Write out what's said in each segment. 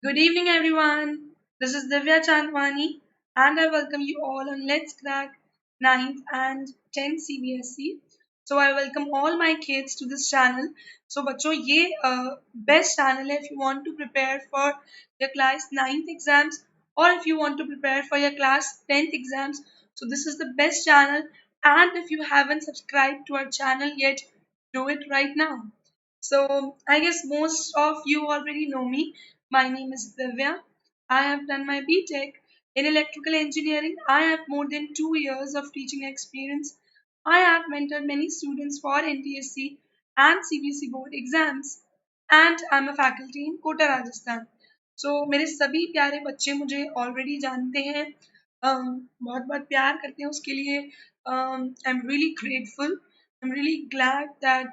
Good evening, everyone. This is Divya Chandwani, and I welcome you all on Let's Crack 9th and 10th CBSE. So I welcome all my kids to this channel. So बच्चों ये best channel है if you want to prepare for your class 9th exams or if you want to prepare for your class 10th exams. So this is the best channel, and if you haven't subscribed to our channel yet, do it right now. So I guess most of you already know me. My name is Divya. I have done my BTech in electrical engineering. I have more than 2 years of teaching experience. I have mentored many students for NTSC and CBSE board exams, and I'm a faculty in Kota, Rajasthan. So मेरे सभी प्यारे बच्चे मुझे already जानते हैं, बहुत बहुत प्यार करते हैं उसके लिए. I'm really grateful. I'm really glad that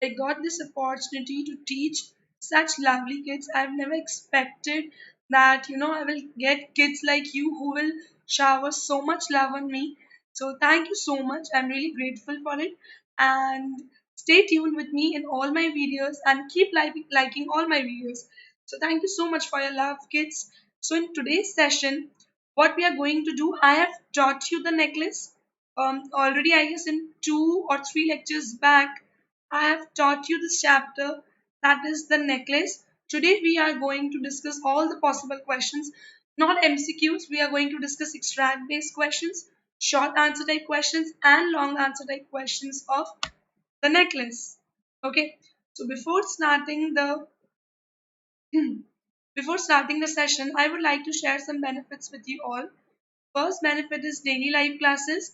I got this opportunity to teach such lovely kids. I've never expected that, I will get kids like you who will shower so much love on me. So thank you so much. I'm really grateful for it. And stay tuned with me in all my videos and keep liking all my videos. So thank you so much for your love, kids. So in today's session, what we are going to do, I have taught you the necklace. Already, I guess in 2 or 3 lectures back, I have taught you this chapter, that is the necklace. Today we are going to discuss all the possible questions, not MCQs. We are going to discuss extract based questions, short answer type questions, and long answer type questions of the necklace. Okay, so before starting the session, I would like to share some benefits with you all. First benefit is daily life classes.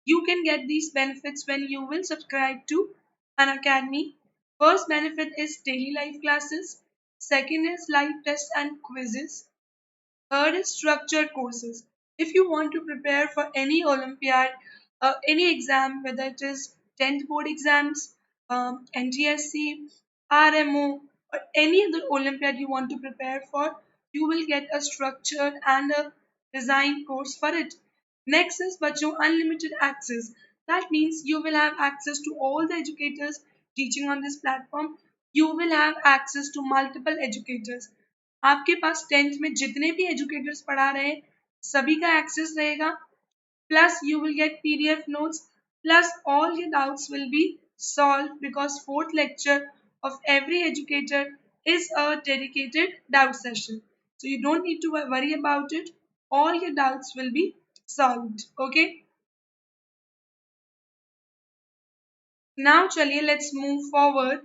You can get these benefits when you will subscribe to an academy. First benefit is daily life classes. Second is live tests and quizzes. Third is structured courses. If you want to prepare for any Olympiad, any exam, whether it is 10th board exams, NTSC, RMO, or any other Olympiad you want to prepare for, you will get a structured and a designed course for it. Next is बच्चों unlimited access. That means you will have access to all the educators teaching on this platform. You will have access to multiple educators. आपके पास 10th में जितने भी educators पढ़ा रहे हैं सभी का एक्सेस रहेगा. Plus you will get PDF notes. Plus all your doubts will be solved because fourth lecture of every educator is a dedicated doubt session. So you don't need to worry about it. All your doubts will be solved. Okay. Now चलिए let's move forward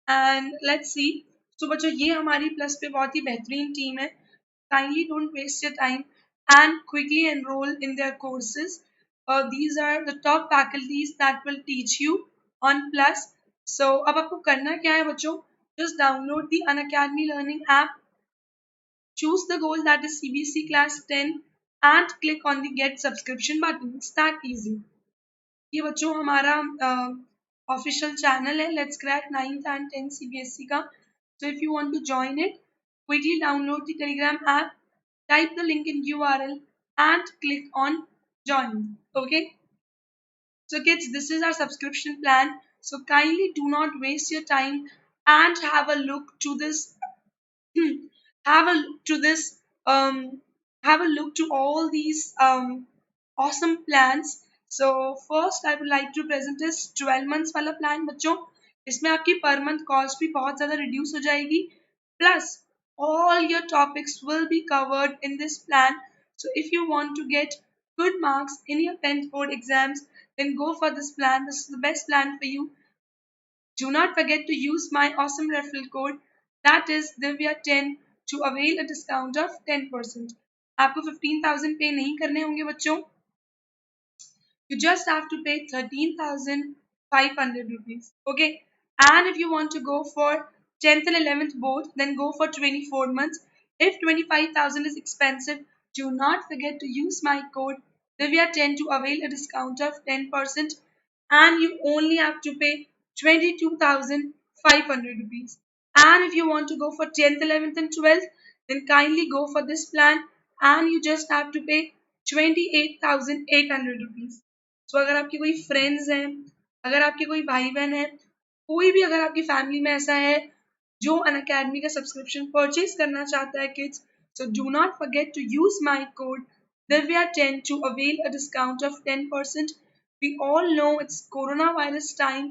and let's see. So बच्चों ये हमारी plus पे बहुत ही बेहतरीन team है. Kindly don't waste your time and quickly enroll in their courses. These are the top faculties that will teach you on Plus. So अब आपको करना क्या है बच्चों? Just download the Unacademy Learning app, choose the goal that is CBC Class 10 and click on the Get Subscription button. It's that easy. ये बच्चों हमारा official channel है let's crack 9th and 10th CBSE का. So if you want to join it, quickly download the Telegram app, type the link in URL and click on join. Okay. So kids, this is our subscription plan. So kindly do not waste your time and have a look to this have a look to this have a look to all these awesome plans. So first I would like to present this 12 months वाला plan बच्चों. इसमें आपकी per month cost भी बहुत ज़्यादा reduce हो जाएगी. Plus all your topics will be covered in this plan. So if you want to get good marks in your 10th board exams, then go for this plan. This is the best plan for you. Do not forget to use my awesome referral code, that is Divya10, to avail a discount of 10%. आपको 15,000 पे नहीं करने होंगे बच्चों. You just have to pay 13,500 rupees. Okay. And if you want to go for 10th and 11th both, then go for 24 months. If 25,000 is expensive, do not forget to use my code Divya10 to avail a discount of 10%, and you only have to pay 22,500 rupees. And if you want to go for 10th, 11th and 12th, then kindly go for this plan and you just have to pay 28,800 rupees. सो अगर आपके कोई friends हैं, अगर आपके कोई भाई बहन है, कोई भी अगर आपकी फैमिली में ऐसा है जो अन अकेडमी का सब्सक्रिप्शन परचेज करना चाहता है kids, so do not forget to use my code Divya10 to avail a discount of 10%. We all know it's coronavirus time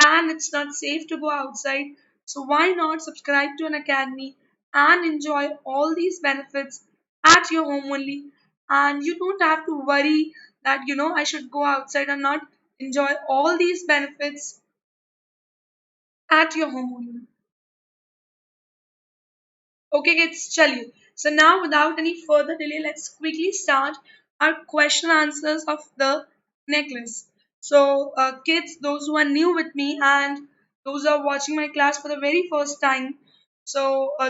and it's not safe to go outside. So why not subscribe to an academy and enjoy all these benefits at your home only? And you don't have to worry that I should go outside and not enjoy all these benefits at your home only. Okay, kids, chaliye. So now, without any further delay, let's quickly start our question answers of the necklace. So, kids, those who are new with me and those who are watching my class for the very first time, so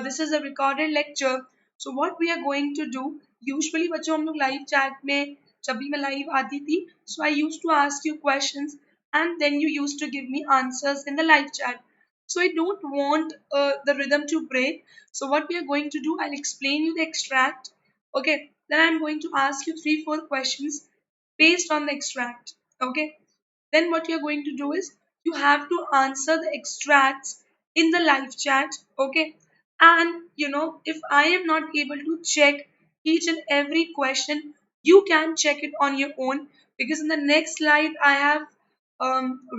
this is a recorded lecture. So what we are going to do, usually बच्चों हम लोग live chat में जब भी मैं live आती थी, so I used to ask you questions and then you used to give me answers in the live chat. So I don't want the rhythm to break. So what we are going to do, I'll explain you the extract. Okay. Then I'm going to ask you three, four questions based on the extract. Okay. Then what you're going to do is you have to answer the extracts in the live chat. Okay. And if I am not able to check each and every question, you can check it on your own, because in the next slide I have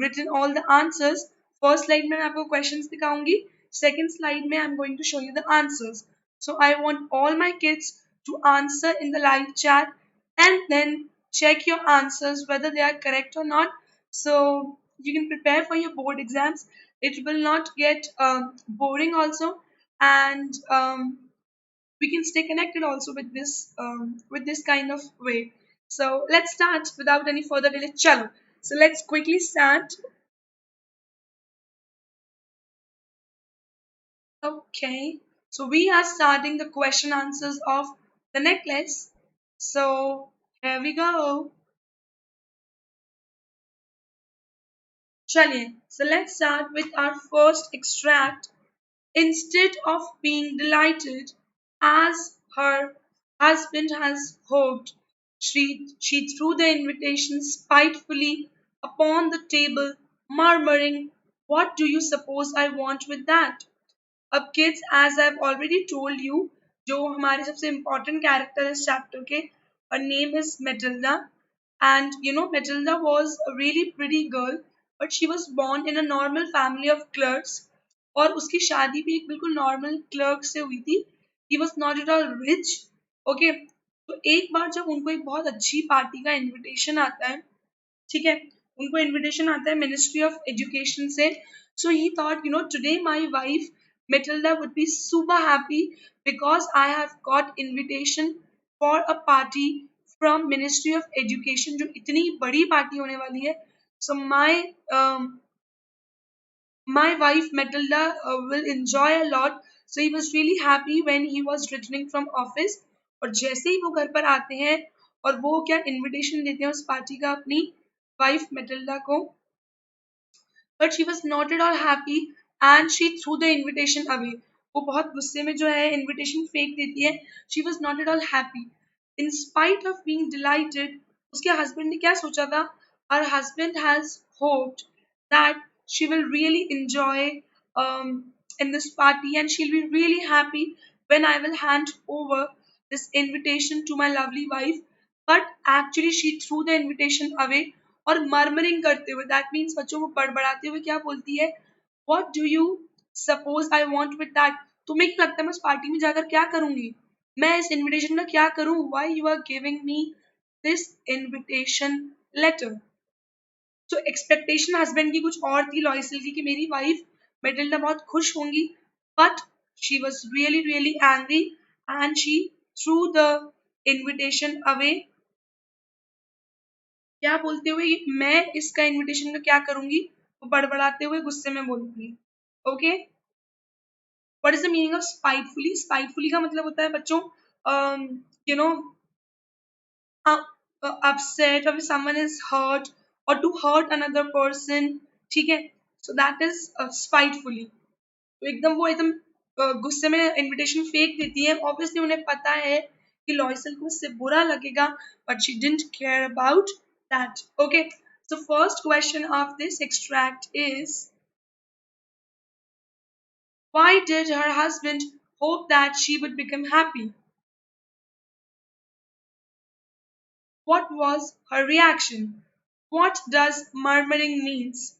written all the answers. First slide में मैं आपको questions दिखाऊंगी, second slide में I am going to show you the answers. So I want all my kids to answer in the live chat and then check your answers whether they are correct or not, so you can prepare for your board exams. It will not get boring also, and we can stay connected also with this kind of way. So let's start without any further delay. Chalo. So let's quickly start. Okay, so we are starting the question answers of the necklace. So here we go. Chaliye. So let's start with our first extract. Instead of being delighted as her husband has hoped, she threw the invitation spitefully upon the table, murmuring, "What do you suppose I want with that?" अब kids, as I have already told you, जो हमारे सबसे important character है इस chapter के, her name is Matilda. And Matilda was a really pretty girl, but she was born in a normal family of clerks. और उसकी शादी भी एक बिल्कुल नॉर्मल क्लर्क से हुई थी. He was not at all rich. Okay. तो एक बार जब उनको एक बहुत अच्छी पार्टी का इनविटेशन आता है, ठीक है, उनको इनविटेशन आता है मिनिस्ट्री ऑफ एजुकेशन से. So he thought today my wife Matilda would be super happy because I have got invitation for a party from Ministry of Education, जो इतनी बड़ी पार्टी होने वाली है. So my wife Matilda will enjoy a lot. So he was really happy when he was returning from office. और जैसे ही वो घर पर आते हैं और वो क्या इनविटेशन देते हैं उस पार्टी का अपनी वाइफ मेटिल्डा को, but she was not at all happy and she threw the invitation away. वो बहुत गुस्से में जो है invitation फेंक देती है. She was not at all happy. In spite of being delighted, उसके husband ने क्या सोचा था? Her husband has hoped that she will really enjoy in this party and she'll be really happy when I will hand over this invitation to my lovely wife. But actually she threw the invitation away और murmuring करते हुए, that means बच्चों को बड़बड़ाते हुए क्या बोलती है? What do you suppose I want with that? तुम्हें क्या लगता है मैं उस पार्टी में जाकर क्या करूंगी? मैं इस इनविटेशन का क्या करूं? Why you are giving me this invitation letter? तो एक्सपेक्टेशन हस्बैंड की कुछ और थी, लॉयसल की, कि मेरी वाइफ मेटिल्डा बहुत खुश होंगी, but she was really really angry and she threw the invitation away. क्या बोलते हुए? मैं इसका इनविटेशन का क्या करूंगी? वो बड़बड़ाते हुए गुस्से में बोलूंगी. Okay. What is the meaning of spitefully? Spitefully का मतलब होता है बच्चों you know upset or if someone is hurt or to hurt another person. ठीक है. So that is spitefully. तो एकदम गुस्से में इनविटेशन फेंक देती है. ऑब्वियसली उन्हें पता है कि लॉयसल को इससे बुरा लगेगा, but she didn't care about that. Okay. So first question of this extract is, Why did her husband hope that she would become happy? What was her reaction? What does murmuring means?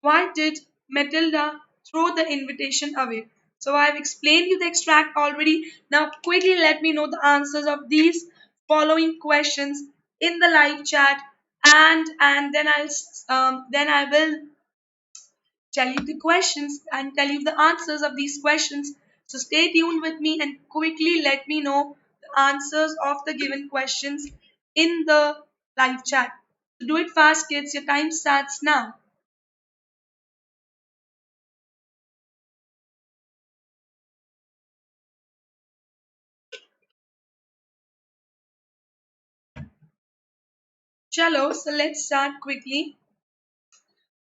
Why did Matilda throw the invitation away? So I've explained you the extract already. Now quickly let me know the answers of these following questions in the live chat, and then I will tell you the questions and tell you the answers of these questions. So stay tuned with me and quickly let me know the answers of the given questions in the live chat. So do it fast, kids. Your time starts now. Chalo, so let's start quickly.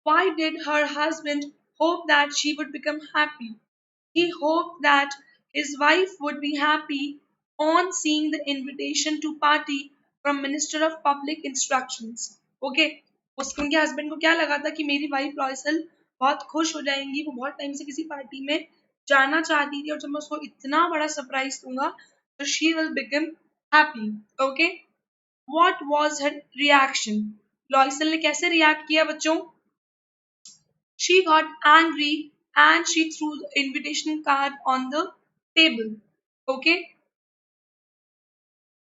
Why did her husband hope that she would become happy? He hoped that his wife would be happy on seeing the invitation to party from Minister of Public Instructions. Okay, उसके उनके husband को क्या लगा था कि मेरी wife लॉयसल बहुत खुश हो जाएंगी, वो बहुत टाइम से किसी पार्टी में जाना चाहती थी और जब मैं उसको इतना बड़ा सरप्राइज दूंगा तो she will become happy. Okay, what was her reaction? Loisel ने कैसे रिएक्ट किया बच्चों? She got angry and she threw the invitation card on the table. Okay,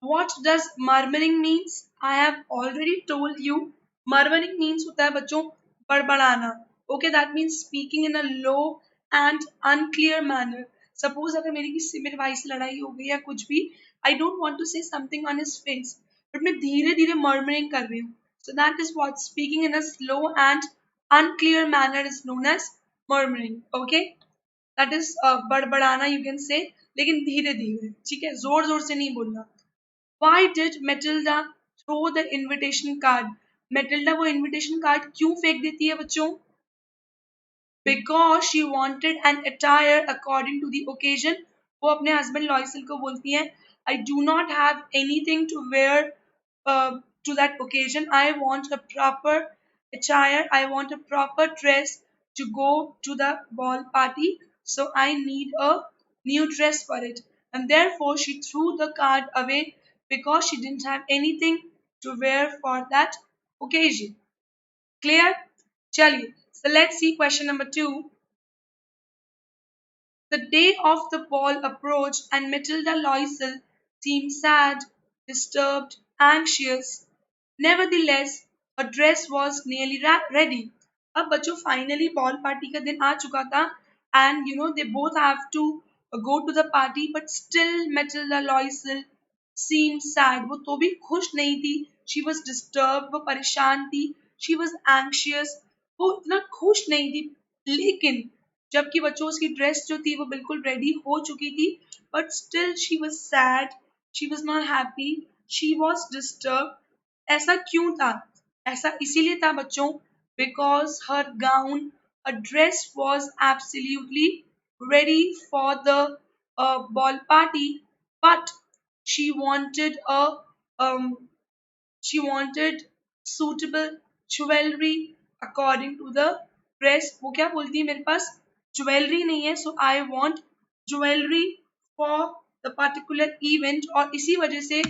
what does murmuring means? I have already told you. Murmuring means होता है बच्चों बड़बड़ाना. Okay, that means speaking in a low and unclear manner. Suppose अगर मेरे भाई से लड़ाई हो गई या कुछ भी, I don't want to say something on his face, but मैं धीरे धीरे murmuring कर रही हूँ. So that is what speaking in a slow and unclear manner is known as murmuring. Okay, that is बड़बड़ाना you can say, लेकिन धीरे धीरे. ठीक है, जोर जोर से नहीं बोलना. Why did Matilda throw the invitation card? Matilda वो invitation card क्यों फेंक देती है बच्चों? Because she wanted an attire according to the occasion. वो अपने husband लॉयसल को बोलती हैं, I do not have anything to wear to that occasion. I want a proper attire. I want a proper dress to go to the ball party. So I need a new dress for it. And therefore she threw the card away because she didn't have anything to wear for that occasion. Clear? Chaliye. So let's see question number 2. The day of the ball approached and Matilda Loisel seemed sad, disturbed, anxious. Nevertheless, her dress was nearly ready. अब बच्चों finally ball party का दिन आ चुका था and they both have to go to the party, but still Matilda Loisel seemed sad. वो तो भी खुश नहीं थी. She was disturbed, वो परेशान थी. She was anxious, वो इतना खुश नहीं थी. लेकिन जबकि बच्चों उसकी ड्रेस जो थी वो बिल्कुल रेडी हो चुकी थी, but still she was sad, she was not happy, she was disturb. ऐसा क्यों था? ऐसा इसीलिए था बच्चों because her gown, a dress was absolutely ready for the ball party, but she wanted a um, she wanted suitable jewelry according to the dress. वो क्या बोलती है मेरे पास ज्वेलरी नहीं है, so I want jewellery for the particular event. और इसी वजह से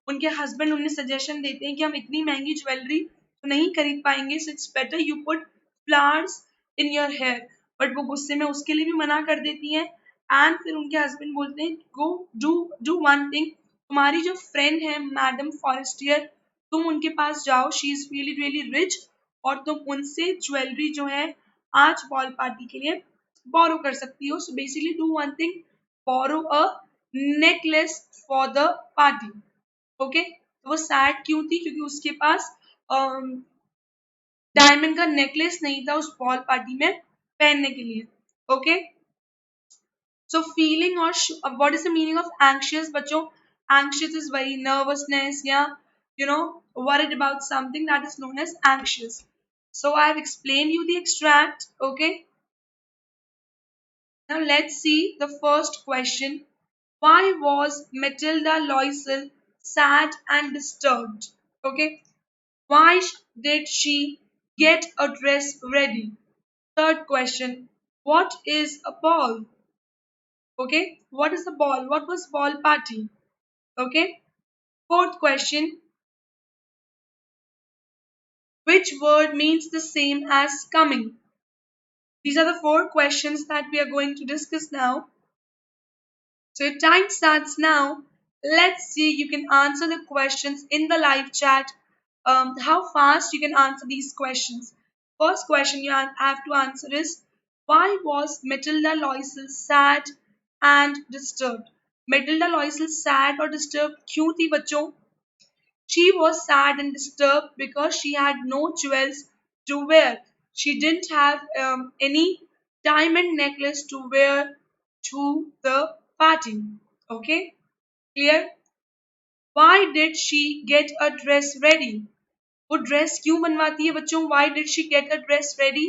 उनके हस्बैंड उन्हें सजेशन देते हैं कि हम इतनी महंगी ज्वेलरी तो नहीं खरीद पाएंगे, so it's better you put flowers in your hair. But वो गुस्से में उसके लिए भी मना कर देती हैं. एंड फिर उनके हस्बैंड बोलते हैं go do do one thing, तुम्हारी जो फ्रेंड है मैडम फॉरेस्टियर, तुम उनके पास जाओ, she is really really rich, और तुम उनसे ज्वेलरी जो है आज बॉल पार्टी के लिए बोरो कर सकती हो. So basically do one thing, borrow a necklace for the party. Okay, तो वो सैड क्यों थी? क्योंकि उसके पास डायमंड का नेकलेस नहीं था उस बॉल पार्टी में पहनने के लिए. Okay, so feeling or what is the meaning of anxious बच्चों? Anxious is very nervousness, yeah, worried about something, that is known as anxious. So I have explained you the extract. Okay, now let's see the first question. Why was Matilda Loisel sad and disturbed? Okay, why did she get a dress ready? Third question. What is a ball? Okay, what is a ball? What was ball party? Okay, fourth question, which word means the same as coming? These are the four questions that we are going to discuss now. So your time starts now. Let's see, you can answer the questions in the live chat. How fast you can answer these questions. First question you have to answer is, why was Matilda Loisel sad and disturbed? Matilda Loisel sad or disturbed क्यों थी बच्चों? She was sad and disturbed because she had no jewels to wear. She didn't have any diamond necklace to wear to the party. Okay, clear? Why did she get a dress ready? वो dress क्यों बनवाती है बच्चों? Why did she get a dress ready?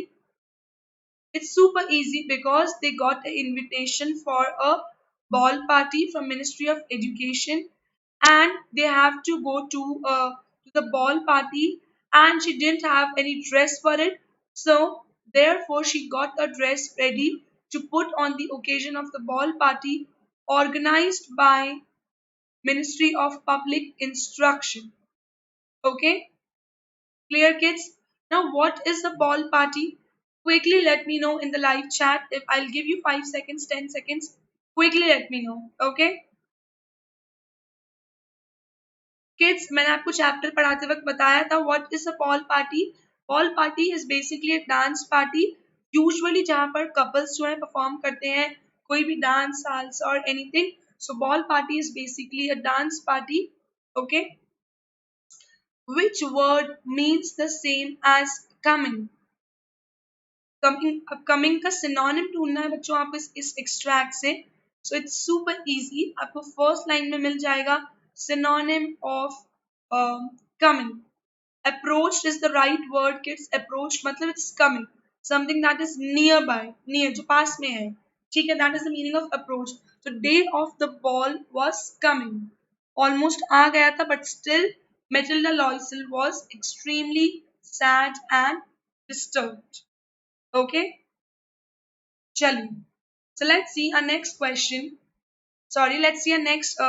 It's super easy because they got an invitation for a ball party from Ministry of Education, and they have to go to the ball party, and she didn't have any dress for it, so therefore she got a dress ready to put on the occasion of the ball party organized by Ministry of Public Instruction. Okay, clear, kids? Now, what is a ball party? Quickly let me know in the live chat. If I'll give you 5 seconds, 10 seconds, quickly let me know. Okay? Kids, मैंने आपको chapter पढ़ाते वक्त बताया था what is a ball party. Ball party is basically एक dance party, usually जहाँ पर couples जो है परफॉर्म करते हैं कोई भी डांस साल्स और anything. So ball party is basically a dance party. Okay, which word means the same as coming? Coming, अब कमिंग का सिनोनिम ढूंढना है बच्चों आपको इस एक्सट्रैक्ट से. सो इट्स सुपर इजी, आपको फर्स्ट लाइन में मिल जाएगा synonym of coming. Approach is the right word kids. Approach मतलब it's coming, something that is nearby, near जो पास में है. ठीक है, that is the meaning of approach. तो day of the ball was coming, almost आ गया था, but still Matilda Loisel was extremely sad and disturbed. Okay, chali. So let's see our next question. Sorry, let's see our next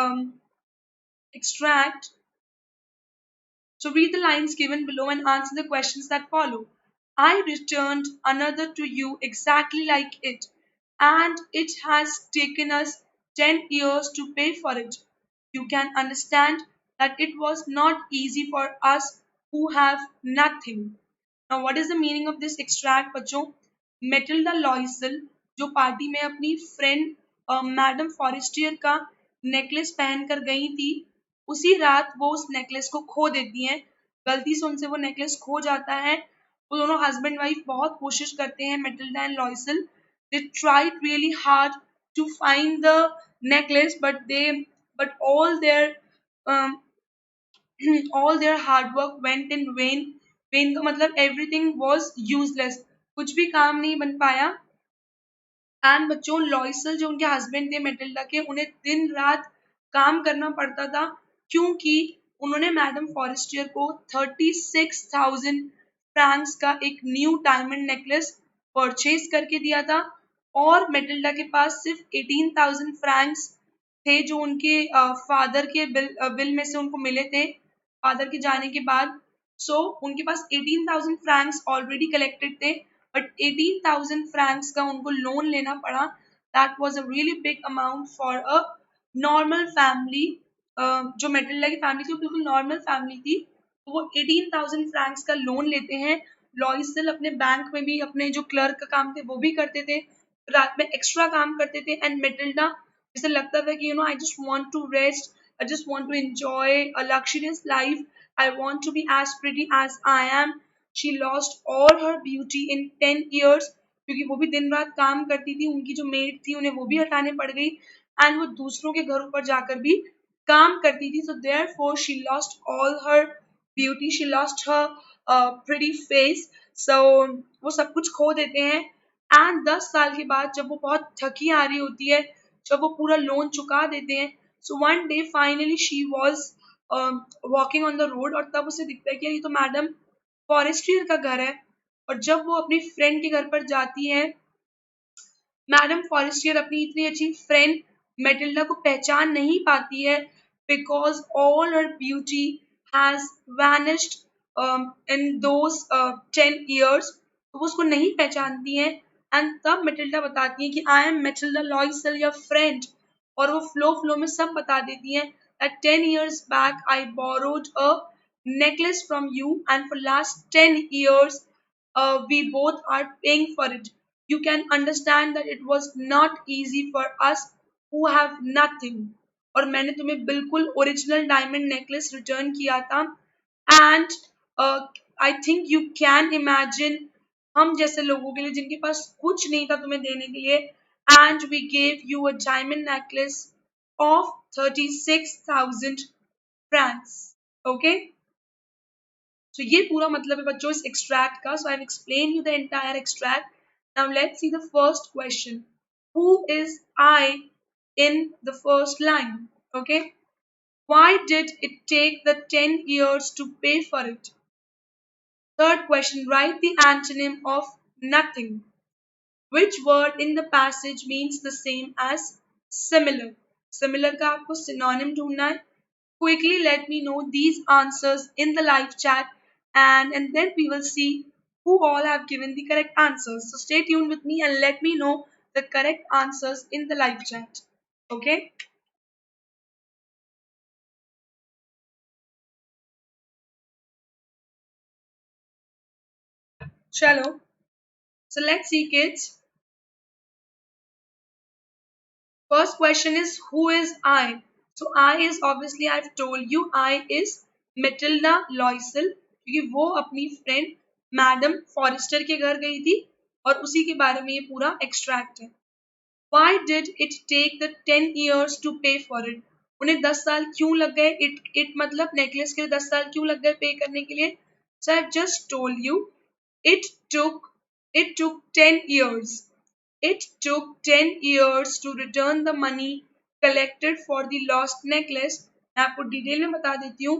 extract. So read the lines given below and answer the questions that follow. I returned another to you exactly like it, and it has taken us 10 years to pay for it. You can understand that it was not easy for us who have nothing. Now, what is the meaning of this extract, बच्चों? Matilda लॉयसल जो party में अपनी friend madam Forestier का necklace पहन कर गई थी, उसी रात वो उस नेकलेस को खो देती हैं. गलती से उनसे वो नेकलेस खो जाता है. वो दोनों हस्बैंड वाइफ बहुत कोशिश करते हैं, Matilda and Loisel. They tried really hard to find the necklace, but all their hard work went in vain. vain का मतलब everything was useless, कुछ भी काम नहीं बन पाया. एंड बच्चों लॉयसल जो उनके हस्बैंड थे मेटिल्डा के, उन्हें दिन रात काम करना पड़ता था क्योंकि उन्होंने मैडम फॉरेस्टियर को 36,000 फ्रैंक्स का एक न्यू डायमंड नेकलेस परचेज करके दिया था, और मेटिल्डा के पास सिर्फ 18,000 फ्रैंक्स थे जो उनके फादर के बिल में से उनको मिले थे फादर के जाने के बाद. सो उनके पास 18,000 फ्रैंक्स ऑलरेडी कलेक्टेड थे, बट 18,000 फ्रैंक्स का उनको लोन लेना पड़ा. That was a really big amount for a normal family. जो मेटिल्डा की फैमिली थी वो बिल्कुल नॉर्मल फैमिली थी, तो वो 18,000 फ्रैंक्स का लोन लेते हैं. लॉयसल अपने बैंक में भी अपने जो क्लर्क का काम थे वो भी करते थे, रात में एक्स्ट्रा काम करते थे. एंड मेटिल्डा जिसे लगता था कि I just want to rest, I just want to enjoy a luxurious life, I want to be as pretty as I am. She lost all her beauty in 10 years क्योंकि वो भी दिन रात काम करती थी, उनकी जो मेड थी उन्हें वो भी हटाने पड़ गई, एंड वो दूसरों के घरों पर जाकर भी काम करती थी. So therefore she lost all her beauty, she lost her pretty face. So वो सब कुछ खो देते हैं. एंड 10 साल के बाद जब वो बहुत थकी हारी होती है, जब वो पूरा लोन चुका देते हैं, so one day finally she was walking on the road, और तब उसे दिखता है कि ये तो मैडम फॉरेस्ट्रियर का घर है. और जब वो अपनी फ्रेंड के घर पर जाती है मैडम फॉरेस्टियर अपनी इतनी अच्छी फ्रेंड मेटिल्डा को पहचान नहीं पाती है because all her beauty has vanished in those 10 years, तो वो उसको नहीं पहचानती है। एंड तब मेटिल्डा बताती है कि I am Matilda Loisel your friend, और वो फ्लो फ्लो में सब बता देती है that 10 years back I borrowed a necklace from you and for last 10 years we both are paying for it. You can understand that it was not easy for us who have nothing. और मैंने तुम्हें बिल्कुल original diamond necklace return किया था। And I think you can imagine हम जैसे लोगों के लिए जिनके पास कुछ नहीं था तुम्हें देने के लिए, and we gave you a diamond necklace of 36,000 francs. Okay, so ये पूरा मतलब है बच्चों इस extract का. So I've explained you the entire extract. Now let's see the first question. Who is I in the first line? Okay. Why did it take the 10 years to pay for it? Third question. Write the antonym of nothing. Which word in the passage means the same as similar? Similar का आपको synonym ढूंढना है. Quickly let me know these answers in the live chat, and then we will see who all have given the correct answers. So stay tuned with me and let me know the correct answers in the live chat. Okay? Chalo. So let's see, kids. First question is who is I? So I is obviously I've told you I is Matilda Loisel, क्योंकि वो अपनी friend madam Forestier के घर गई थी और उसी के बारे में ये पूरा एक्सट्रैक्ट है. Why did it take the 10 years to pay for it? उन्हें 10 साल क्यों लग गए? It मतलब नेकलेस के लिए 10 साल क्यों लग गए पे करने के लिए? So I've just told you it took it took 10 years. It took 10 years to return the money collected for the lost necklace. मैं आपको डिटेल में बता देती हूँ.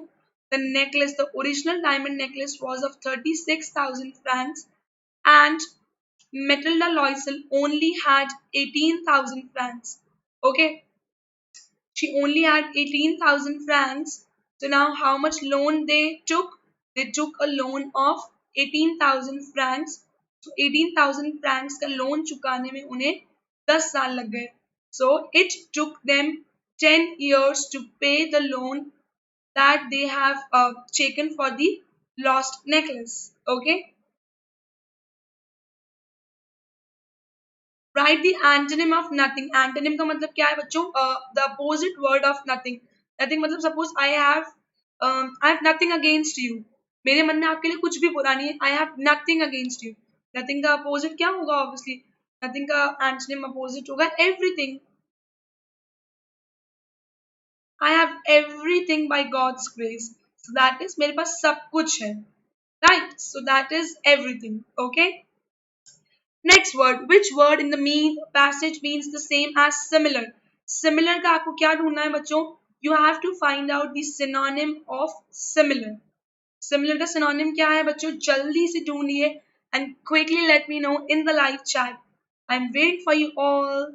The necklace, the original diamond necklace was of 36,000 francs, and Matilda Loisel only had 18,000 francs. Okay, she only had 18,000 francs. So now how much loan they took? They took a loan of 18,000 francs. So 18,000 francs का loan चुकाने में उन्हें 10 साल लग गए. So it took them 10 years to pay the loan that they have taken for the lost necklace. Okay. Write the antonym of nothing. Antonym का मतलब क्या है बच्चों? The opposite word of nothing. Nothing मतलब suppose I have nothing against you. मेरे मन में आपके लिए कुछ भी बुरा नहीं है. I have nothing against you. Nothing का अपोजिट क्या होगा? ऑब्वियसली नथिंग का एंटोनिम अपोजिट होगा everything. I have everything by God's grace. So that is मेरे पास सब कुछ है. Right, so that is everything. Okay. Next word. Which word in the mean passage means the same as similar. Similar का आपको क्या ढूंढना है बच्चों? You have to find out the synonym of similar. Similar का सिनोनिम क्या है बच्चों? जल्दी से ढूंढिए and quickly let me know in the live chat. I am waiting for you all.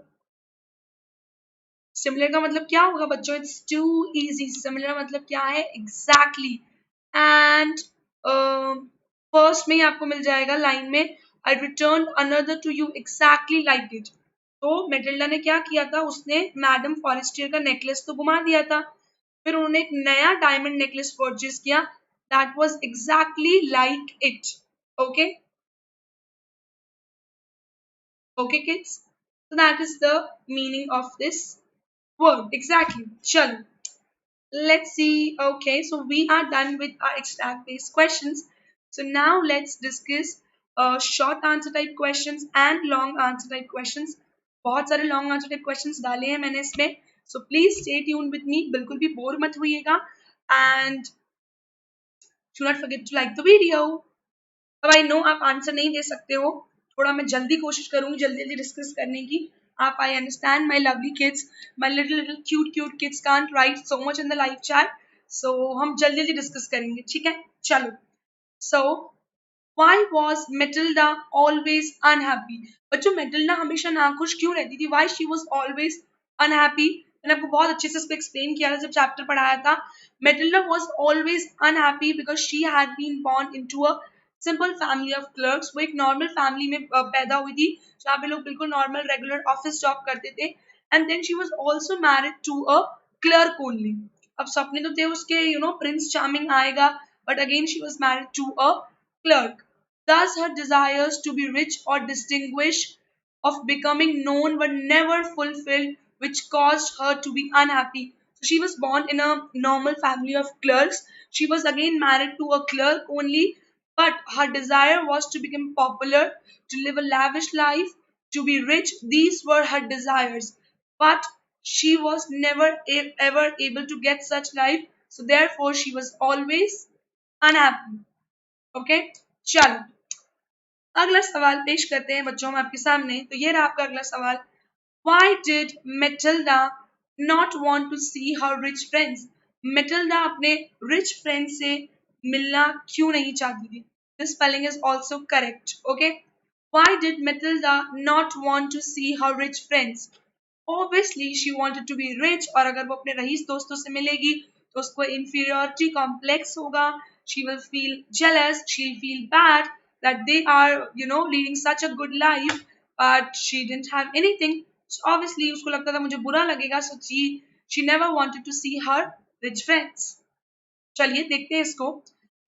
Similar का मतलब क्या होगा बच्चों? It's to easy. सिमिलर मतलब क्या है? एग्जैक्टली. एंड फर्स्ट में ही आपको मिल जाएगा लाइन में, I return another to you exactly like it. तो मेटिल्डा ने क्या किया था? उसने मैडम फॉरेस्टियर का नेकलेस तो घुमा दिया था, फिर उन्होंने एक नया डायमंड नेकलेस परचेज किया that was exactly like it. Okay. Okay, kids? So that is the meaning of this word. Exactly. Chalo. Let's see. Okay, so we are done with our extract based questions. So now let's discuss short answer type questions and long answer type questions. बहुत सारे long answer type questions डाले हैं मैंने इसमें. So please stay tuned with me. बिल्कुल भी bore मत होइएगा. And do not forget to like the video. अब आई नो आप आंसर नहीं दे सकते हो. थोड़ा मैं जल्दी कोशिश करूंगी जल्दी जल्दी डिस्कस करने की. आप I understand my lovely kids, my little little cute cute kids can't write so much in the live chat. So हम जल्दी जल्दी डिस्कस करेंगे. ठीक है, चलो. So Why was Matilda always unhappy? बच्चों मेटिल्डा हमेशा नाखुश क्यों रहती थी? Why she was always unhappy? मैंने आपको बहुत अच्छे से इसको एक्सप्लेन किया था जब चैप्टर पढ़ाया था. Matilda was always unhappy because she had been born into a simple family of clerks. वो एक नॉर्मल फैमिली में पैदा हुई थी जहाँ पे लोग बिल्कुल नॉर्मल रेगुलर ऑफिस जॉब करते थे. And then she was also married to a clerk only. अब सपने तो थे उसके प्रिंस चार्मिंग आएगा, but again she was married to a clerk. Thus, her desires to be rich or distinguished of becoming known were never fulfilled, which caused her to be unhappy. So she was born in a normal family of clerks. She was again married to a clerk only, but her desire was to become popular, to live a lavish life, to be rich. These were her desires. But she was never ever able to get such life, so therefore she was always unhappy. Okay, चलो अगला सवाल पेश करते हैं बच्चों हम आपके सामने. तो ये रहा आपका अगला सवाल. Why did Matilda not want to see her rich friends? Matilda अपने rich friends से मिलना क्यों नहीं चाहती थी? This spelling is also correct. Okay. Why did Matilda not want to see her rich friends? Obviously she wanted to be rich, और अगर वो अपने रईस दोस्तों से मिलेगी तो उसको inferiority complex होगा. She will feel jealous, she'll feel bad that they are leading such a good life but she didn't have anything. So obviously उसको लगता था मुझे बुरा लगेगा, so she never wanted to see her rich friends. चलिए देखते हैं इसको.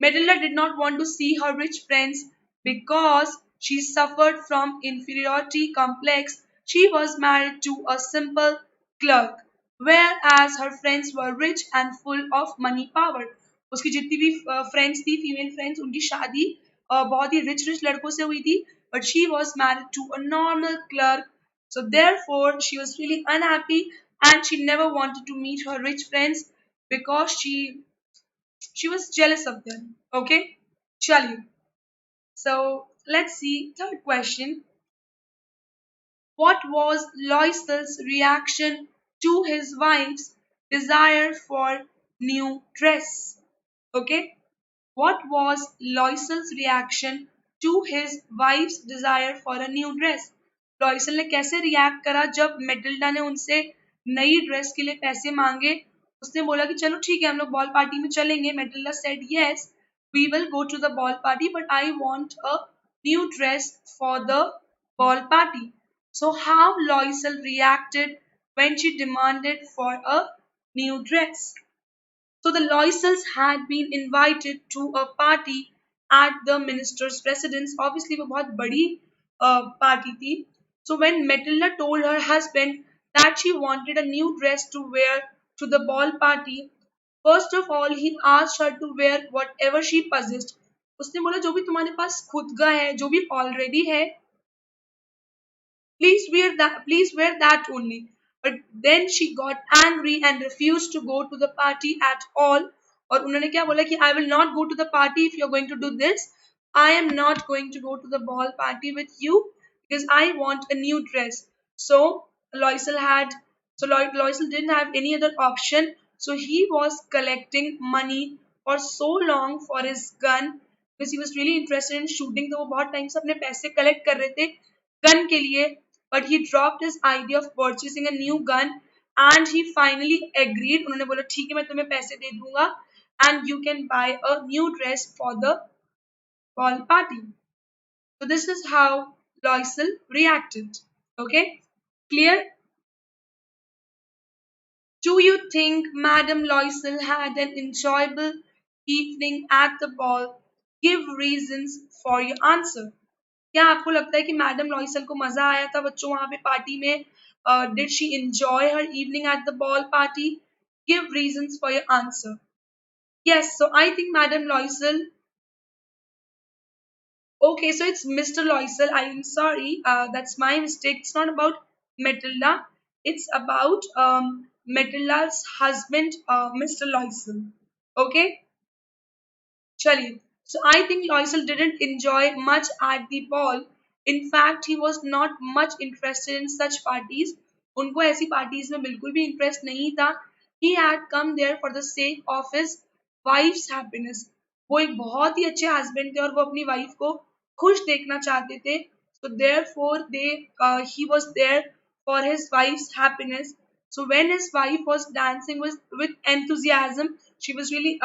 Matilda did not want to see her rich friends because she suffered from inferiority complex. She was married to a simple clerk, whereas her friends were rich and full of money power. उसकी जितनी भी friends थी, female friends, उनकी शादी बहुत ही rich rich लड़कों से हुई थी, but she was married to a normal clerk. So therefore she was really unhappy and she never wanted to meet her rich friends because she was jealous of them. Okay, chaliye. So let's see third question. What was Loisel's reaction to his wife's desire for new dress? Okay, what was Loisel's reaction to his wife's desire for a new dress? लॉयसल ने कैसे react करा जब Matilda ने उनसे नई dress के लिए पैसे मांगे? उसने बोला कि चलो ठीक है हम लोग बॉल पार्टी में चलेंगे. Matilda said yes we will go to the ball party but I want a new dress for the ball party. So how Loisel reacted when she demanded for a new dress? So the Loisels had been invited to a party at the minister's residence. Obviously, वो बहुत बड़ी party थी. So when Matilda told her husband that she wanted a new dress to wear to the ball party, first of all he asked her to wear whatever she possessed. उसने बोला जो भी तुम्हारे पास खुद का है, जो भी already है, please wear that only. But then she got angry and refused to go to the party at all. और उन्होंने क्या बोला कि I will not go to the party if you're going to do this. I am not going to go to the ball party with you because I want a new dress. So Loisel had Loisel didn't have any other option. So he was collecting money for so long for his gun because he was really interested in shooting. तो वो बहुत time से अपने पैसे collect कर रहे थे gun के लिए. But he dropped his idea of purchasing a new gun and he finally agreed. उन्होंने बोला ठीक है मैं तुम्हें पैसे दे दूंगा and you can buy a new dress for the ball party. So this is how Loisel reacted. Okay, clear? Do you think Madame Loisel had an enjoyable evening at the ball? Give reasons for your answer. क्या आपको लगता है कि madam लॉयसल को मजा आया था बच्चों वहां पे पार्टी में? Did she enjoy her evening at the ball party? Give reasons for your answer. Yes, so I think Madam Loisel. Okay, so it's Mr. Loisel. I am sorry, that's my mistake. It's not about Matilda. It's about Matilda's husband, Mr. Loisel. Okay. Chaliye. So I think Loisel didn't enjoy much at the ball. In fact, he was not much interested in such parties. उनको ऐसी parties में बिल्कुल भी interest नहीं था. He had come there for the sake of his wife's happiness. वो एक बहुत ही अच्छे हस्बैंड थे और वो अपनी वाइफ को खुश देखना चाहते थे. So therefore he was there for his wife's happiness. So when his wife was dancing with enthusiasm, she was really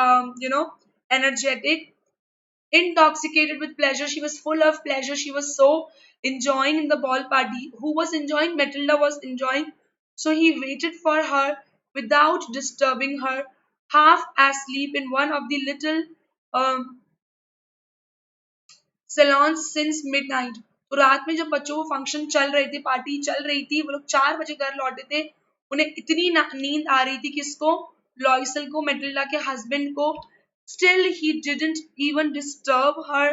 energetic, intoxicated with pleasure. She was full of pleasure. She was so enjoying in the ball party. Who was enjoying? Matilda was enjoying. So he waited for her without disturbing her, half asleep in one of the little um, salons since midnight. तो रात में जब बच्चों को function चल रहे थे, party चल रही थी, वो लोग 4 बजे घर लौटे थे. उन्हें इतनी नींद आ रही थी किसको? लॉयसल को, मेटिल्डा के हस्बैंड को. Still, he didn't even disturb her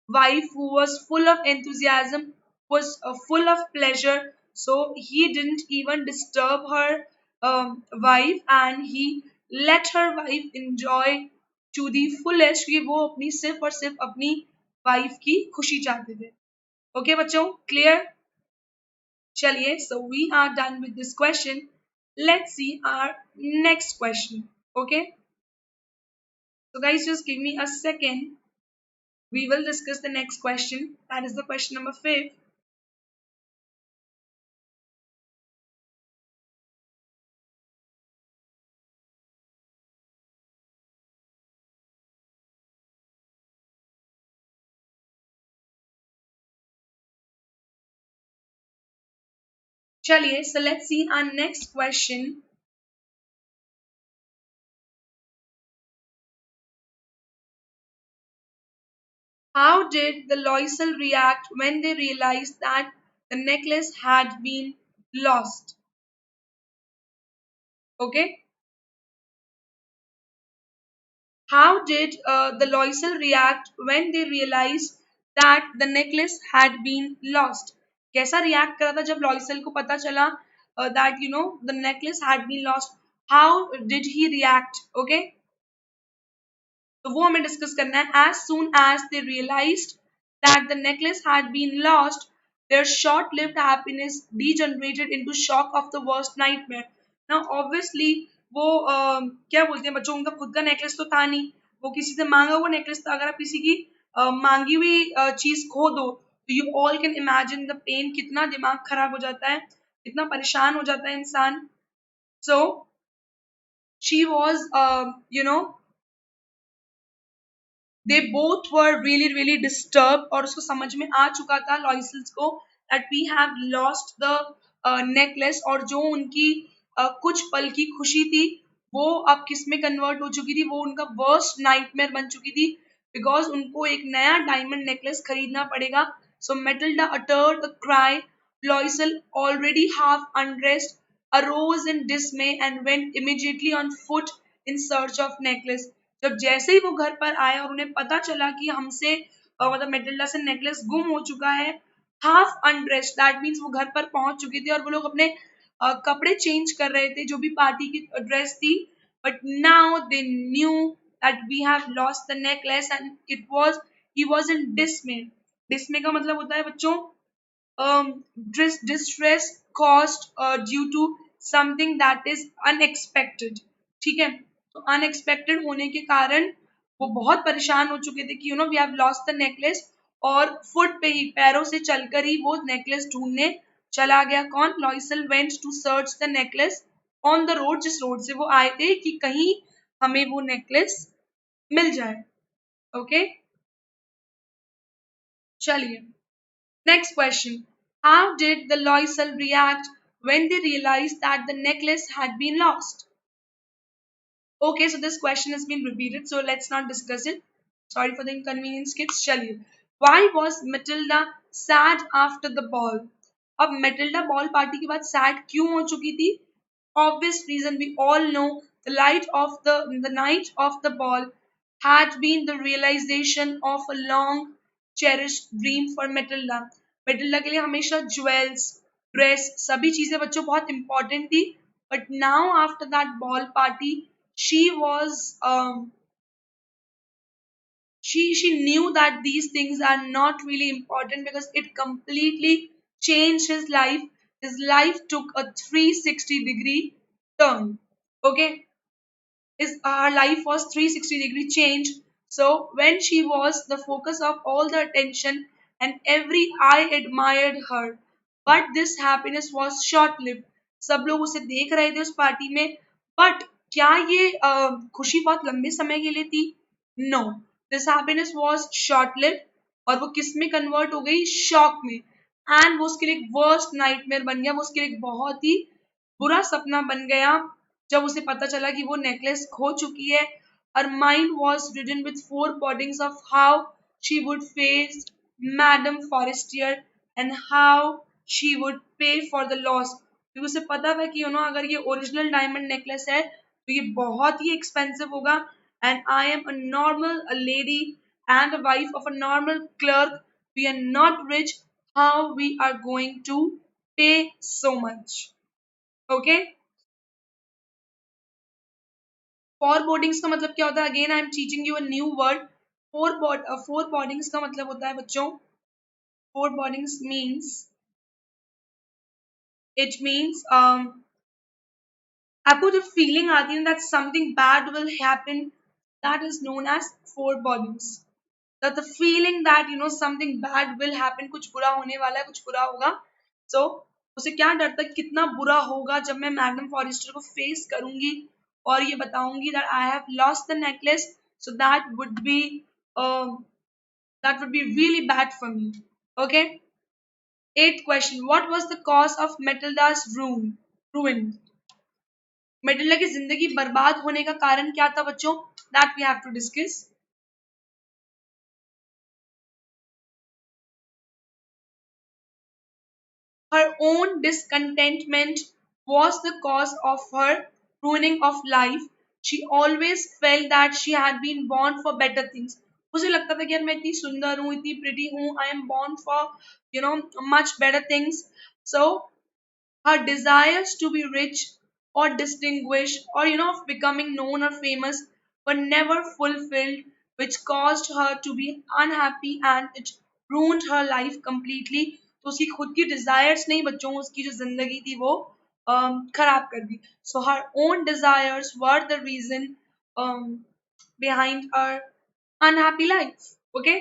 wife, who was full of enthusiasm, was full of pleasure. So he didn't even disturb her wife, and he let her wife enjoy to the fullest कि वो अपनी सिर्फ और सिर्फ अपनी wife की खुशी चाहते थे. ओके बच्चों, क्लियर? चलिए, so we are done with this question. Let's see our next question. Okay, so guys, just give me a second. We will discuss the next question. That is the question number 5. चलिए, so let's see our next question. How did the Loisel react when they realized that the necklace had been lost? Okay. How did the Loisel react when they realized that the necklace had been lost? कैसा react करा था जब Loisel को पता चला that the necklace had been lost? How did he react? Okay. तो वो हमें डिस्कस करना है. As soon as they realized that the necklace had been lost, their short-lived happiness degenerated into shock of the worst nightmare. Now obviously वो क्या बोलते हैं बच्चों, उनका खुद का नेकलेस तो था नहीं, वो किसी से मांगा हुआ नेकलेस था. अगर आप किसी की मांगी हुई चीज खो दो तो you all can imagine the pain, कितना दिमाग खराब हो जाता है, कितना परेशान हो जाता है इंसान. So she was they both were really disturbed और उसको समझ में आ चुका था लॉइसल्स को that we have lost the necklace. और जो उनकी कुछ पल की खुशी थी वो अब किस में कन्वर्ट हो चुकी थी? वो उनका वर्स्ट नाइटमेयर बन चुकी थी, बिकॉज उनको एक नया डायमंड नेकलेस खरीदना पड़ेगा. सो Matilda uttered a cry. Loisel, already half undressed, arose in dismay and went immediately on foot in search of necklace. जब जैसे ही वो घर पर आए और उन्हें पता चला कि हमसे मतलब मेटिल्डा से नेकलेस गुम हो चुका है, हाफ अनड्रेस्ड, दैट मीन्स वो घर पर पहुंच चुकी थी और वो लोग अपने कपड़े चेंज कर रहे थे जो भी पार्टी की ड्रेस थी. But now they knew that we have lost the necklace and he was in dismay. Dismay का मतलब होता है बच्चों distress caused due to something that is unexpected. ठीक है, तो अनएक्सपेक्टेड होने के कारण वो बहुत परेशान हो चुके थे कि we have lost the necklace. और फुट पे ही, पैरों से चलकर ही वो नेकलेस ढूंढने चला गया. कौन? Loisel went to search the necklace on the road, जिस रोड से वो आए थे कि कहीं हमें वो नेकलेस मिल जाए. ओके, चलिए, next question. How did the Loisel react when they realized that the necklace had been lost? Okay, so this question has been repeated, so let's not discuss it. Sorry for the inconvenience, kids. Chaliye. Why was Matilda sad after the ball? अब Matilda ball party के बाद sad क्यों हो चुकी थी? Obvious reason, we all know. The night of the ball had been the realization of a long cherished dream for Matilda. Matilda के लिए हमेशा ज्वेल्स, ड्रेस, सभी चीजें बच्चों बहुत इंपॉर्टेंट थी. But now after that ball party she was she knew that these things are not really important because it completely changed his life. His life took a 360-degree turn. Okay, his our life was 360-degree change. So when she was the focus of all the attention and every eye admired her, but this happiness was short lived. सब लोग उसे देख रहे थे उस party में, but क्या ये खुशी बहुत लंबे समय के लिए थी? No, this happiness was short lived, और वो किस में कन्वर्ट हो गई? शॉक में। एंड वो उसके लिए एक वर्स्ट नाइटमेयर बन गया, वो उसके लिए एक बहुत ही बुरा सपना बन गया जब उसे पता चला कि वो नेकलेस खो चुकी है। Her mind was ridden with forebodings of how she would face Madame Forestier and how she would pay for the loss. क्योंकि उसे पता था कि अगर ये ओरिजिनल डायमंड नेकलेस है तो ये बहुत ही एक्सपेंसिव होगा, and I am a normal a lady and a wife of a normal clerk, we are not rich, how we are going to pay so much. Okay, forebodings का मतलब क्या होता है? Again I am teaching you a new word. Forebodings का मतलब होता है बच्चों, फोरबोर्डिंग्स मीन्स, इट मीन्स आपको जो फीलिंग आती है that something bad will happen, that is known as forebodings. That the feeling that something bad will happen, कुछ बुरा होने वाला है, कुछ बुरा होगा. सो उसे क्या डर था, कितना बुरा होगा जब मैं मैडम फॉरेस्टर को फेस करूंगी और ये बताऊंगी that I have lost the necklace. So that would be really bad for me. Okay. Eighth question. What was the cause of Matilda's ruin? Matilda की जिंदगी बर्बाद होने का कारण क्या था बच्चों? That we have to discuss. Her own discontentment was the cause of her ruining of life. She always felt that she had been born for better things. उसे लगता था कि यार मैं इतनी सुंदर हूँ, इतनी प्रिटी हूँ, I am born for much better things. So her desires to be rich or distinguished or of becoming known or famous were never fulfilled, which caused her to be unhappy and it ruined her life completely. तो उसकी खुद की desires नहीं बच्चों, उसकी जो जिंदगी थी वो खराब कर दी. So her own desires were the reason behind her unhappy life. Okay.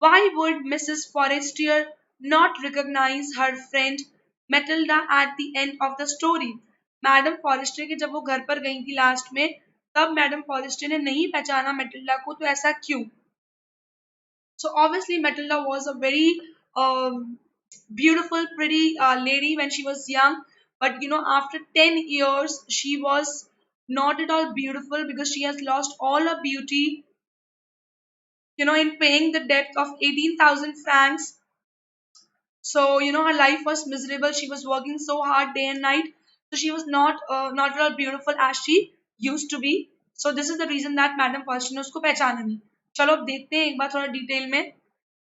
Why would Mrs. Forestier not recognize her friend Matilda at the end of the story? Madam Forestier के जब वो घर पर गई थी लास्ट में, तब मैडम फॉरेस्टर ने नहीं पहचाना मेटिल्डा को, तो ऐसा क्यों? So obviously Matilda was a very beautiful, pretty lady when she was young, but after 10 years she was not at all beautiful because she has lost all her beauty, in paying the debt of 18,000 francs. So her life was miserable. She was working so hard day and night. So she was not at all beautiful as she used to be. So this is the reason that Madam Fortune ने उसको पहचाना नहीं. चलो अब देखते हैं एक बार थोड़ा डिटेल में.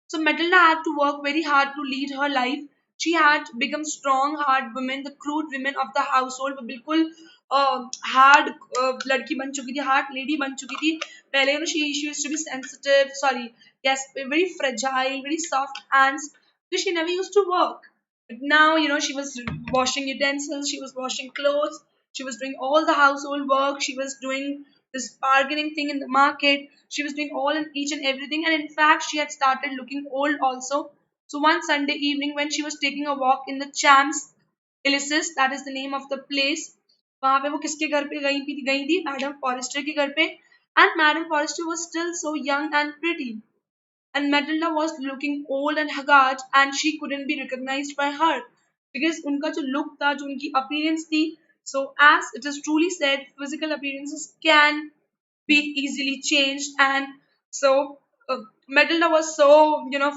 So Matilda had to work very hard to lead her life. She had become strong, hard women, the crude women of the household. वो बिल्कुल hard लड़की बन चुकी थी, hard lady बन चुकी थी. पहले she used to be sensitive, sorry, yes, very fragile, very soft hands. So she never used to work. But now, she was washing utensils, she was washing clothes, she was doing all the household work, she was doing this bargaining thing in the market, she was doing all and each and everything, and in fact, she had started looking old also. So one Sunday evening, when she was taking a walk in the Champs Elysees, that is the name of the place, वहां पे वो किसके घर पे गई थी madam Forestier के घर पे. And Madam Forrester was still so young and pretty, and Matilda was looking old and haggard, and she couldn't be recognized by her because उनका जो look था, जो उनकी appearance थी. So as it is truly said, physical appearances can be easily changed, and so Matilda was so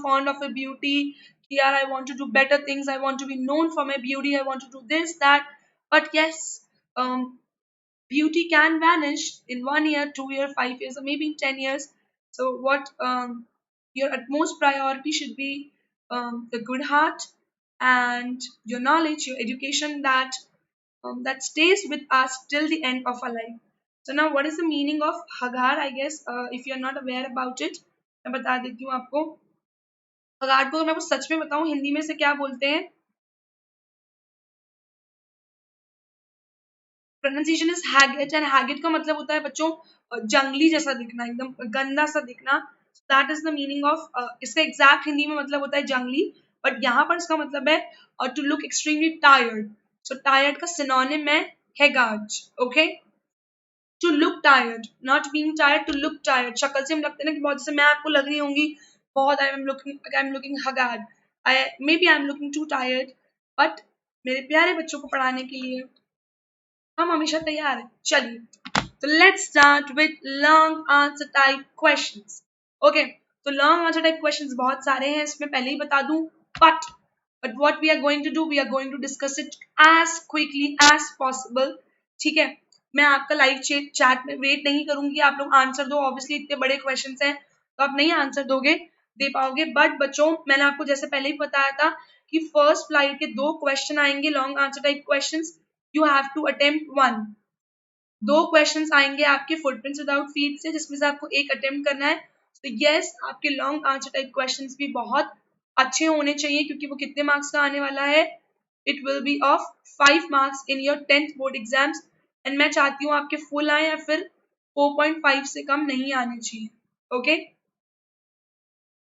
fond of her beauty. Yeah, I want to do better things. I want to be known for my beauty. I want to do this, that. But yes, um, beauty can vanish in 1 year, 2 year, 5 years, or maybe in 10 years. So what your utmost priority should be the good heart and your knowledge, your education that stays with us till the end of our life. So now, what is the meaning of Hagar? I guess if you are not aware about it, मैं बता देती हूँ आपको. हगार को मैं आपको सच में बताऊं हिंदी में से क्या बोलते हैं? Pronunciation is Haggett, and Haggett का मतलब होता है बच्चों जंगली जैसा दिखना, एकदम गंदा सा दिखना. That is the meaning of, इसका एग्जैक्ट हिंदी में मतलब होता है जंगली, बट यहाँ पर इसका मतलब है to look extremely tired. So tired का सिनोनिम है haggard. Okay, to look tired, not being tired, to look tired. शक्ल से हम लगते हैं ना कि बहुत, जैसे मैं आपको लग रही होंगी बहुत, I am looking haggard, I may be I am looking too tired, but मेरे प्यारे बच्चों को पढ़ाने के लिए हम हमेशा तैयार हैं. चलिए, तो let's start with long answer type questions. Okay, तो लॉन्ग आंसर टाइप क्वेश्चंस बहुत सारे हैं, इसमें पहले ही बता दूं, but what we are going to do, we are going to discuss it as quickly as possible. ठीक है, मैं आपका लाइव चैट में वेट नहीं करूंगी, आप लोग आंसर दो. ऑब्वियसली इतने बड़े क्वेश्चंस हैं तो आप नहीं आंसर दोगे, दे पाओगे, बट बच्चों मैंने आपको जैसे पहले ही बताया था कि फर्स्ट फ्लाइट के 2 क्वेश्चन आएंगे long answer type questions. You have to attempt one. 2 questions आएंगे आपके फुटप्रिंट्स विदाउट फीट से, जिसमें से आपको एक अटेम्प्ट करना है. तो यस, आपके लॉन्ग आंसर टाइप क्वेश्चंस भी बहुत अच्छे होने चाहिए, क्योंकि वो कितने मार्क्स का आने वाला है, it will be of 5 marks in your 10th board exams. And मैं चाहती हूँ आपके फुल आए या फिर 4.5 से कम नहीं आने चाहिए. Okay,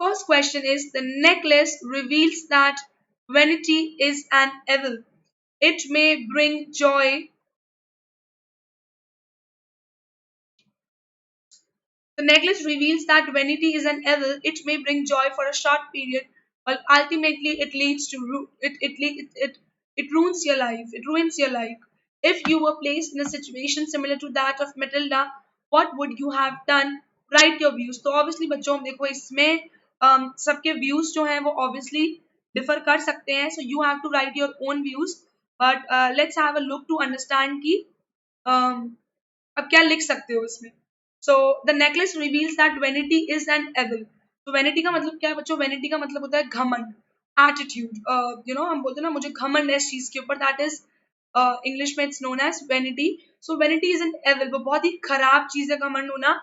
first question is the necklace reveals that vanity is an evil. It may bring joy. The necklace reveals that vanity is an evil. It may bring joy for a short period, but ultimately it leads to it ruins your life. It ruins your life. If you were placed in a situation similar to that of Matilda, what would you have done? Write your views. तो obviously बच्चों देखो इसमें सबके views जो हैं वो obviously differ कर सकते हैं. So you have to write your own views. But let's have a look to understand कि अब क्या लिख सकते हो इसमें. So the necklace reveals that vanity is an evil. तो वेनिटी का मतलब क्या है बच्चों? वेनिटी का मतलब होता है घमंड, एटीट्यूड. हम बोलते हैं ना मुझे घमंड है इस चीज के ऊपर, दैट इज इंग्लिश में it's known as vanity. So vanity is an evil, वो बहुत ही खराब चीज है घमंड होना.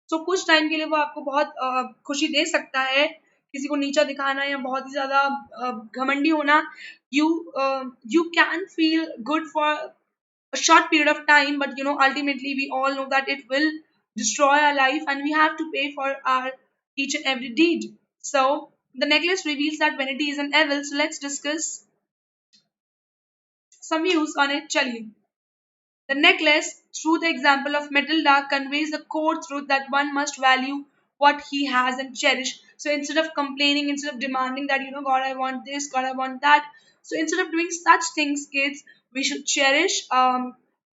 सो कुछ टाइम के लिए वो आपको बहुत खुशी दे सकता है, किसी को नीचा दिखाना या बहुत ही ज्यादा घमंडी होना. You you can feel good for a short period of time, but ultimately we all know that it will destroy our life and we have to pay for our each and every deed. So the necklace reveals that vanity is an evil. So let's discuss some views on it. Chaliye. The necklace, through the example of Matilda, conveys the core truth that one must value what he has and cherish. So instead of complaining, instead of demanding that, God, I want this, God, I want that. So instead of doing such things, kids, we should cherish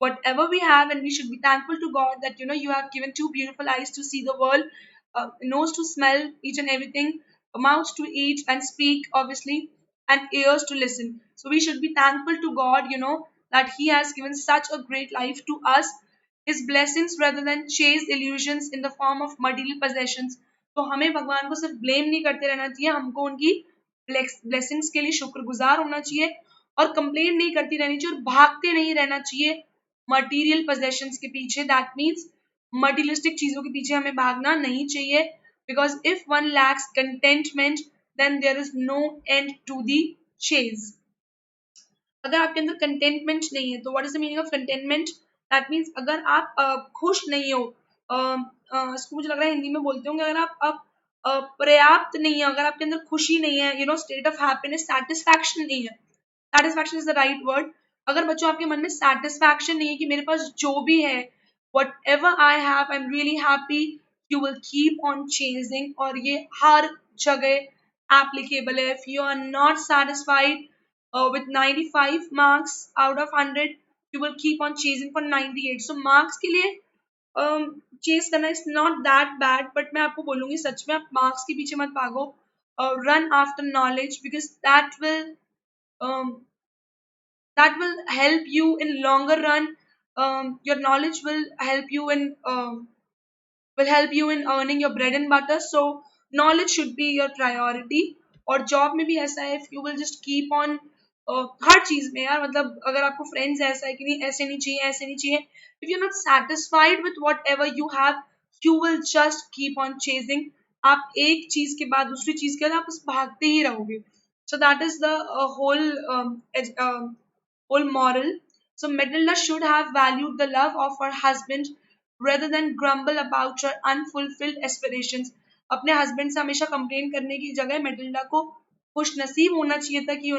whatever we have, and we should be thankful to God that, you have given 2 beautiful eyes to see the world, nose to smell each and everything, mouths to eat and speak, obviously, and ears to listen. So we should be thankful to God, that He has given such a great life to us, His blessings rather than chase illusions in the form of material possessions. तो हमें भगवान को सिर्फ blame नहीं करते रहना चाहिए, हमको उनकी ब्लेसिंग्स के लिए शुक्रगुजार होना चाहिए और कंप्लेन नहीं करती रहनी चाहिए और भागते नहीं रहना चाहिए मटीरियल पोजेशंस के पीछे. दैट मीन्स मटीरियलिस्टिक चीजों के पीछे हमें भागना नहीं चाहिए, because if one lacks contentment then there is no end to the chase. अगर आपके अंदर कंटेंटमेंट नहीं है, तो what is the meaning of contentment? That means अगर आप खुश नहीं हो, इसको मुझे लग रहा है हिंदी में बोलते होंगे, अगर आप पर्याप्त नहीं है, अगर आपके अंदर खुशी नहीं है, स्टेट ऑफ हैप्पीनेस, सेटिस्फैक्शन नहीं है, satisfaction is the right word. अगर बच्चों आपके मन में सेटिस्फैक्शन नहीं है कि मेरे पास जो भी है, whatever I have, I am really happy, you will keep on chasing. और ये हर जगह एप्लीकेबल है. If you are not satisfied with 95 marks out of 100, you will keep on chasing for 98. So marks के लिए chess करना is not that bad, but मैं आपको बोलूंगी सच में आप मार्क्स के पीछे मत भागो. Run after knowledge, because that will help you in longer run. Your knowledge will help you in earning your bread and butter. So knowledge should be your priority. और जॉब में भी ऐसा है, if you will just keep on हर चीज में यार, मतलब अगर आपको फ्रेंड्स ऐसा है कि नहीं ऐसे नहीं चाहिए, ऐसे नहीं चाहिए, if you're not satisfied with whatever you have, you will just keep on chasing. आप एक चीज के बाद दूसरी चीज के बाद आप बस भागते ही रहोगे. So that is the whole moral. So Matilda should have valued the love of her husband rather than grumble about her unfulfilled aspirations. अपने हस्बैंड से हमेशा कंप्लेन करने की जगह मेटिल्डा को खुश नसीब होना चाहिए था कि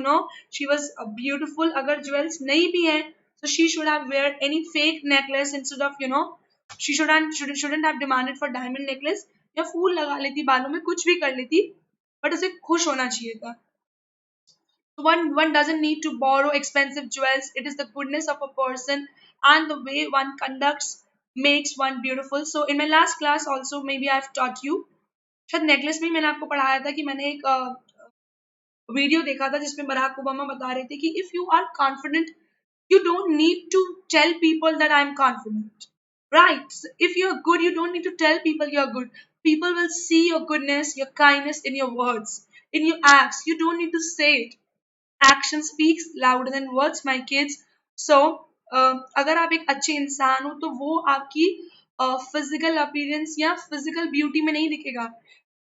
शी वाज ब्यूटीफुल. अगर ज्वेल्स नहीं भी हैं so she should have wear any fake necklace instead of she shouldn't have demanded for diamond necklace. या फूल लगा लेती बालों में कुछ भी कर लेती बट उसे खुश होना चाहिए था. One doesn't need to borrow expensive jewels. It is the goodness of a person and the way one conducts makes one beautiful. So in my last class also maybe I've taught you. शायद necklace में मैंने आपको पढ़ाया था कि मैंने एक video देखा था जिसमें बराक ओबामा बता रहे थे कि if you are confident you don't need to tell people that I'm confident. Right? If you're good, you don't need to tell people you're good. People will see your goodness, your kindness in your words, in your acts. You don't need to say it. Action speaks louder than words, my kids. So अगर आप एक अच्छे इंसान हो तो वो आपकी physical appearance या फिजिकल ब्यूटी में नहीं दिखेगा.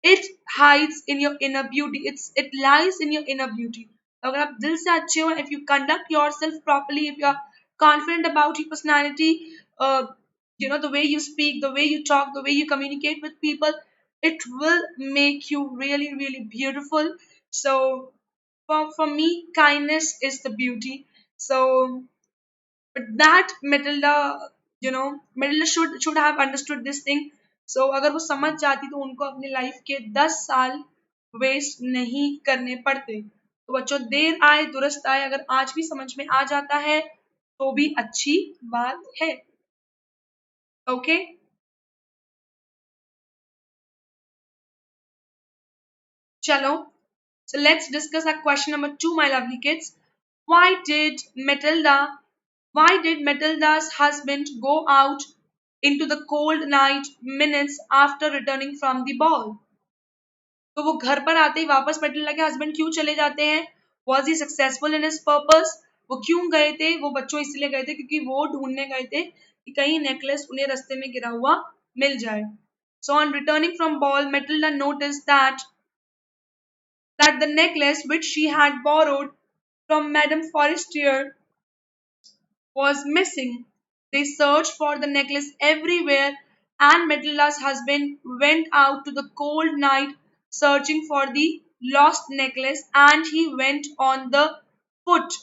It hides in your inner beauty. It lies in your inner beauty. अगर आप दिल से अच्छे हो, if you conduct yourself properly, if you are confident about your personality, uh, the way you speak, the way you talk, the way you communicate with people, it will make you really really beautiful. So for me, kindness is the beauty. So but that Matilda should have understood this thing. So अगर वो समझ जाती तो उनको अपने life के 10 साल waste नहीं करने पड़ते. तो बच्चों, देर आए दुरुस्त आए, अगर आज भी समझ में आ जाता है तो भी अच्छी बात है. ओके. चलो. So let's discuss our question number 2, my lovely kids. Why did Matilda Why did Matilda's husband go out into the cold night minutes after returning from the ball? तो वो घर पर आते ही वापस मेटिल्डा के हस्बैंड क्यों चले जाते हैं? Was he successful in his purpose? वो क्यों गए थे? वो बच्चों इसलिए गए थे क्योंकि वो ढूंढने गए थे कि कहीं नेकलेस उन्हें रास्ते में गिरा हुआ मिल जाए. So on returning from ball, Matilda noticed that the necklace which she had borrowed from Madame Forestier was missing. They searched for the necklace everywhere, and Matilda's husband went out to the cold night searching for the lost necklace, and he went on the foot.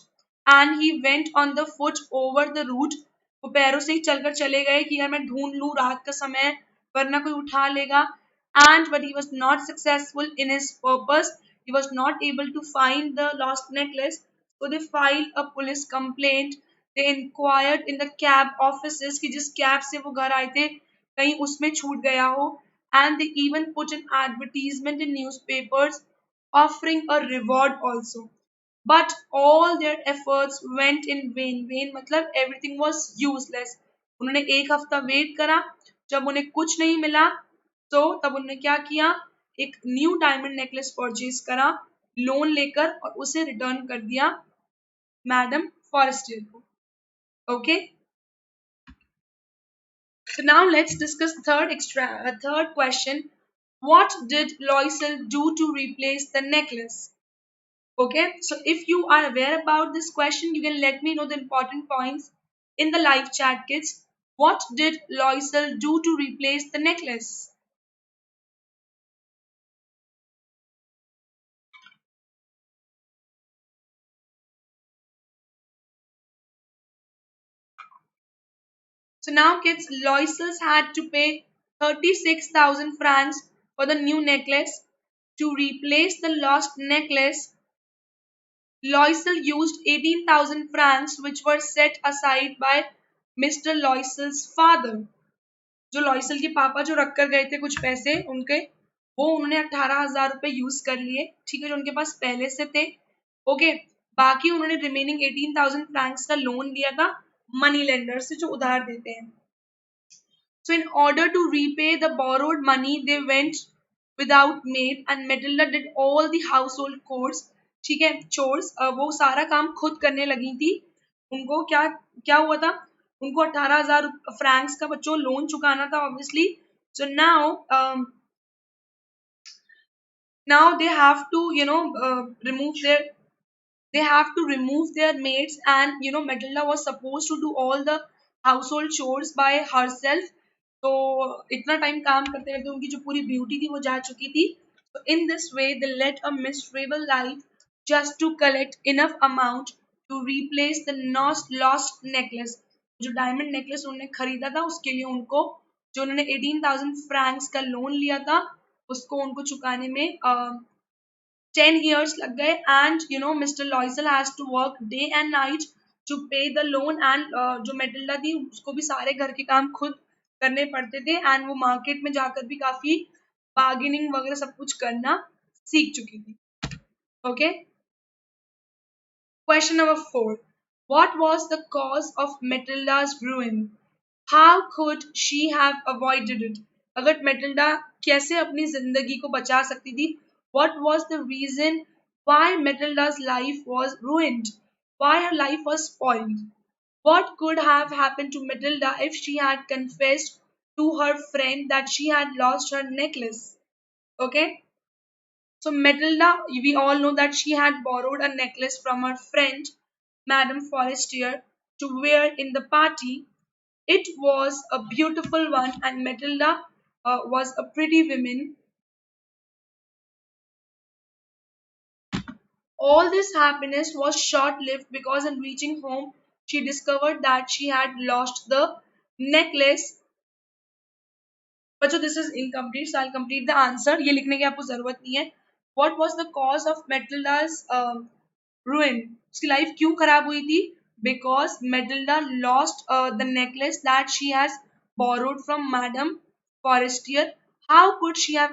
Over the route. वो पैरों से ही चलकर चले गए कि यार मैं ढूंढ लूं रात का समय वरना कोई उठा लेगा. And but he was not successful in his purpose. He was not able to find the lost necklace. So they filed a police complaint. They inquired in the cab offices कि जिस कैब से वो घर आए थे कहीं उसमें छूट गया हो. And they even put an advertisement in newspapers offering a reward also. But all their efforts went in vain. Vain मतलब everything was useless. उन्होंने एक हफ्ता वेट करा. जब उन्हें कुछ नहीं मिला तो तब उन्होंने क्या किया? एक न्यू डायमंड नेकलेस परचेज करा लोन लेकर और उसे रिटर्न कर दिया मैडम फॉरेस्टियर को. Okay. So now let's discuss third question. What did Loisel do to replace the necklace? Okay. So if you are aware about this question, you can let me know the important points in the live chat, kids. What did Loisel do to replace the necklace? So now, kids, Loisels had to pay 36,000 francs for the new necklace. To replace the lost necklace, Loisel used 18,000 francs which were set aside by Mr. Loisel's father. जो लॉयसल के पापा जो रख कर गए थे कुछ पैसे उनके, वो उन्होंने 18,000 रुपए यूज कर लिए. ठीक है, जो उनके पास पहले से थे. ओके. बाकी उन्होंने रिमेनिंग 18,000 फ्रैंक्स का लोन लिया था मनी लेंडर से जो उधार देते हैं. So in order to repay the borrowed money, they went without maid and Matilda did all the household chores. ठीक है, chores. वो सारा काम खुद करने लगी थी. उनको क्या क्या हुआ था? उनको 18,000 फ्रैंक्स का बच्चों लोन चुकाना था obviously. So now they have to remove their they have to remove their maids, and Matilda was supposed to do all the household chores by herself. तो इतना टाइम काम करते करते उनकी जो पूरी ब्यूटी थी वो जा चुकी थी. So in this way they led a miserable life just to collect enough amount to replace the lost necklace. जो डायमंड नेकलेस उन्होंने खरीदा था उसके लिए उनको, जो उन्होंने 18,000 फ्रैंक्स का लोन लिया था, उसको उनको चुकाने में 10 years lag gaye. And Mr. Loisel has to work day and night to pay the loan. And जो मेटिल्डा थी उसको भी सारे घर के काम खुद करने पड़ते थे, एंड वो मार्केट में जाकर भी काफी बार्गेनिंग वगैरह सब कुछ करना सीख चुकी थी. Okay. Question number 4. What was the cause of Matilda's ruin? How could she have avoided it? अगर मेटिल्डा कैसे अपनी जिंदगी को बचा सकती थी? What was the reason why Matilda's life was ruined? Why her life was spoiled? What could have happened to Matilda if she had confessed to her friend that she had lost her necklace? Okay. So Matilda, we all know that she had borrowed a necklace from her friend, Madame Forestier, to wear in the party. It was a beautiful one, and Matilda was a pretty woman. All this happiness was short lived because, in reaching home, she discovered that she had lost the necklace. बच्चों, this is incomplete, so I'll complete the answer. ये लिखने की आपको जरूरत नहीं है. What was the cause of Matilda's ruin? उसकी life क्यों खराब हुई थी? Because Matilda lost the necklace that she has borrowed from Madame Forestier. How could she have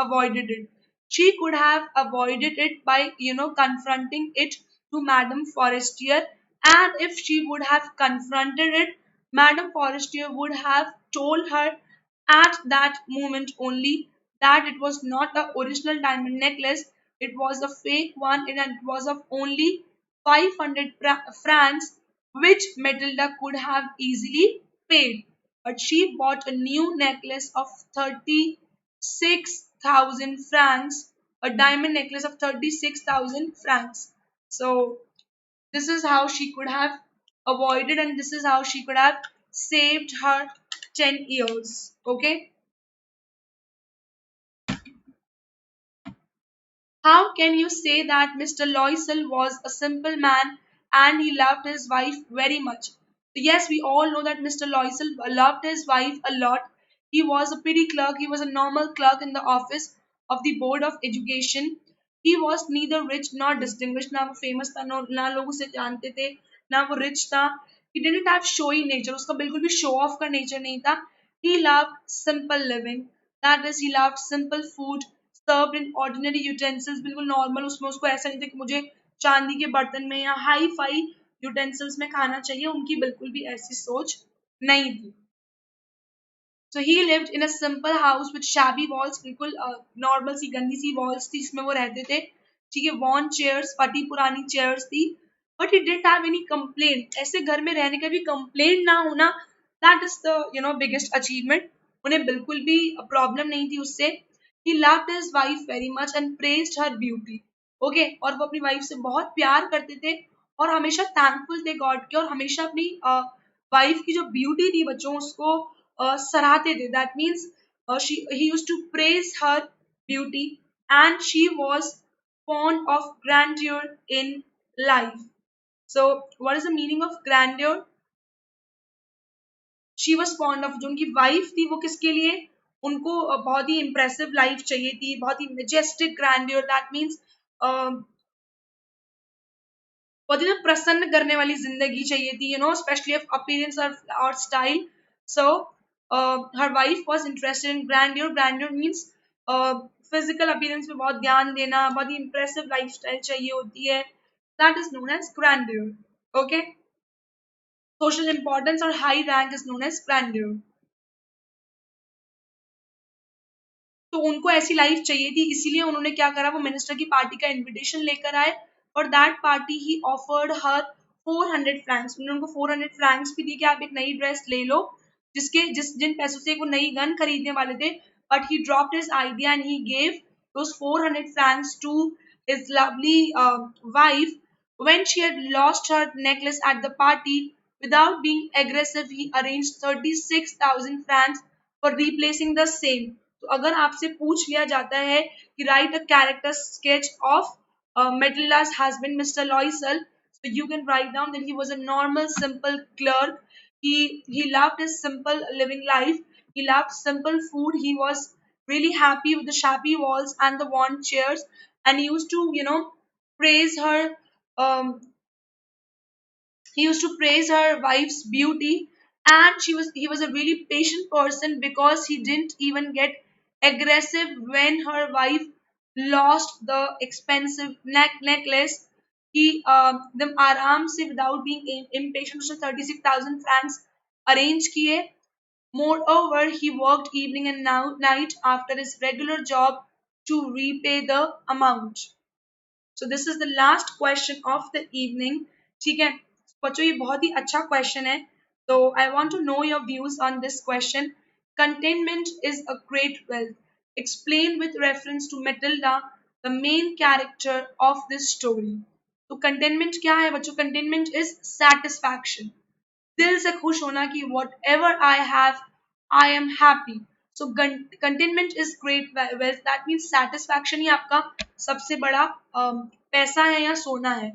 avoided it? She could have avoided it by confronting it to Madame Forestier. And if she would have confronted it, Madame Forestier would have told her at that moment only that it was not the original diamond necklace, it was a fake one, and it was of only 500 francs, which Matilda could have easily paid. But she bought a new necklace of 36,000 francs, a diamond necklace of 36,000 francs. So, this is how she could have avoided, and this is how she could have saved her 10 years. Okay. How can you say that Mr. Loisel was a simple man and he loved his wife very much? Yes, we all know that Mr. Loisel loved his wife a lot. He was a petty clerk, he was a normal clerk in the office of the Board of Education. He was neither rich nor distinguished, ना वो famous था, ना लोग उसे जानते थे, ना वो rich था. He didn't have showy nature, उसका बिल्कुल भी show off का nature नहीं था. He loved simple living. That is, he loved simple food served in ordinary utensils, बिल्कुल नॉर्मल. उसमें उसको ऐसा नहीं था कि मुझे चांदी के बर्तन में या हाई फाई यूटेंसिल्स में खाना चाहिए. उनकी बिल्कुल भी ऐसी सोच नहीं थी. So he lived in a simple house with shabby walls, बिल्कुल नॉर्मल सी गंदी सी वॉल्स थी जिसमें वो रहते थे. ठीक है, वॉर्न चेयर्स, फटी पुरानी चेयर्स थी. But he didn't have any complaint. ऐसे घर में रहने का भी कंप्लेंट ना होना, that is the biggest achievement. उन्हें बिल्कुल भी प्रॉब्लम नहीं थी उससे. He loved his wife very much and praised her beauty. Okay, और वो अपनी वाइफ से बहुत प्यार करते थे और हमेशा थैंकफुल थे गॉड के, और हमेशा अपनी वाइफ की जो ब्यूटी थी बच्चों उसको सराहते थे. That means he used to praise her beauty, and she was fond of grandeur in life. So what is the meaning of grandeur? She was fond of, जो उनकी वाइफ थी वो किसके लिए, उनको बहुत ही इंप्रेसिव लाइफ चाहिए थी, बहुत ही मेजेस्टिक ग्रैंडियर. दैट मीन्स बहुत ही प्रसन्न करने वाली जिंदगी चाहिए थी, स्पेशली अपीयरेंस और style. So her wife was interested in grandeur. Grandeur means physical appearance पे बहुत ध्यान देना, बहुत ही इंप्रेसिव लाइफस्टाइल चाहिए होती है. That is known as grandeur. Okay. Social importance और high rank is known as grandeur. तो उनको ऐसी लाइफ चाहिए थी, इसीलिए उन्होंने क्या करा, वो मिनिस्टर की पार्टी का इनविटेशन लेकर आए. और that party he offered her 400 Franks. उन्होंने उनको 400 फ्रैंक्स भी दिए कि आप एक नई ड्रेस ले लो, जिन पैसों से वो नई गन खरीदने वाले थे. But he dropped his idea and he gave those 400 francs to his lovely wife. When she had lost her necklace at the party, without being aggressive, he arranged 36,000 francs for replacing the same. तो अगर आपसे पूछ लिया जाता है कि write a character sketch of Matilda's husband, Mr. Loisel, so you can write down that he was a normal, simple clerk. He loved his simple living life. He loved simple food. He was really happy with the shabby walls and the worn chairs, and he used to, praise her. Um, he used to praise her wife's beauty, and he was a really patient person because he didn't even get aggressive when her wife lost the expensive necklace. He them आराम से without being impatient उसने 36,000 francs arrange किए. Moreover, he worked evening and night after his regular job to repay the amount. So this is the last question of the evening. ठीक है बच्चों, ये बहुत ही अच्छा क्वेश्चन है. तो I want to know your views on this question. Contentment is a great wealth. Explain with reference to Matilda, the main character of this story. तो contentment क्या है बच्चों? Contentment is satisfaction. दिल से खुश होना कि whatever I have I am happy. So contentment is great wealth. That means satisfaction ही आपका सबसे बड़ा पैसा है या सोना है.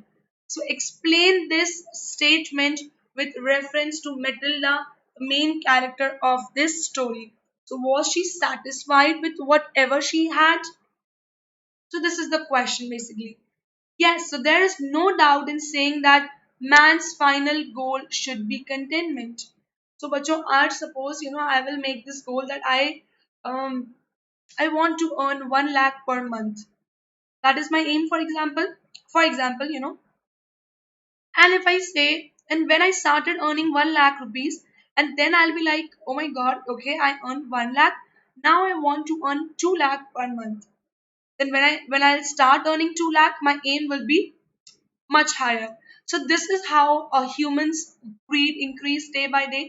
So explain this statement with reference to Matilda, the main character of this story. So was she satisfied with whatever she had? So this is the question basically. Yes, so there is no doubt in saying that man's final goal should be contentment. So, bachcho, I suppose I will make this goal that um I want to earn 1 lakh per month. That is my aim. For example, and if I say, and when I started earning 1 lakh rupees, and then I'll be like, oh my God, okay, I earned 1 lakh. Now I want to earn 2 lakh per month. Then when I'll start earning 2 lakh, my aim will be much higher. So this is how a human's greed increase day by day.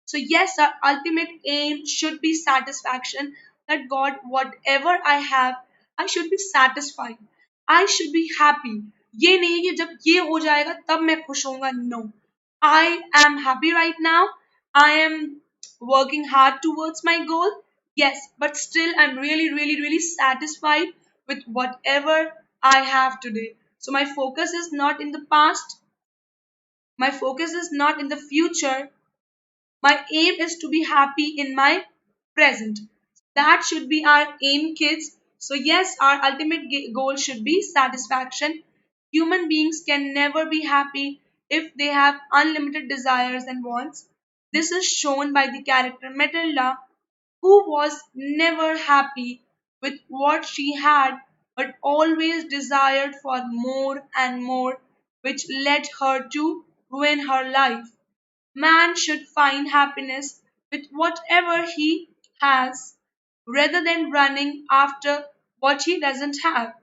So yes, our ultimate aim should be satisfaction. That God, whatever I have, I should be satisfied. I should be happy. ये नहीं है कि जब ये हो जाएगा तब मैं खुश होऊंगा. No, I am happy right now. I am working hard towards my goal. Yes, but still I'm really, really, really satisfied with whatever I have today. So my focus is not in the past. My focus is not in the future. My aim is to be happy in my present. That should be our aim, kids. So, yes, our ultimate goal should be satisfaction. Human beings can never be happy if they have unlimited desires and wants. This is shown by the character Matilda, who was never happy with what she had but always desired for more and more, which led her to ruin her life. Man should find happiness with whatever he has rather than running after what he doesn't have.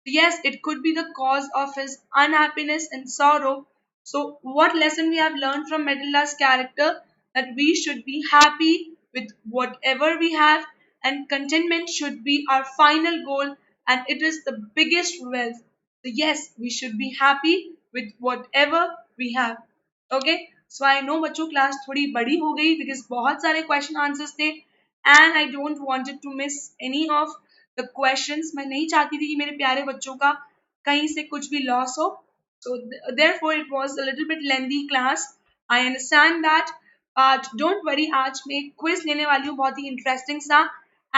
Yes, it could be the cause of his unhappiness and sorrow. So, what lesson we have learned from Matilda's character? That we should be happy with whatever we have, and contentment should be our final goal, and it is the biggest wealth. So, yes, we should be happy with whatever we have. Okay so I know बच्चों class थोड़ी बड़ी हो गई because बहुत सारे question answers थे and I don't wanted to miss any of the questions. मैं नहीं चाहती थी कि मेरे प्यारे बच्चों का कहीं से कुछ भी लॉस हो. So therefore it was a little bit lengthy class. I understand that but don't worry, आज मैं क्विज लेने वाली हूँ बहुत ही इंटरेस्टिंग सा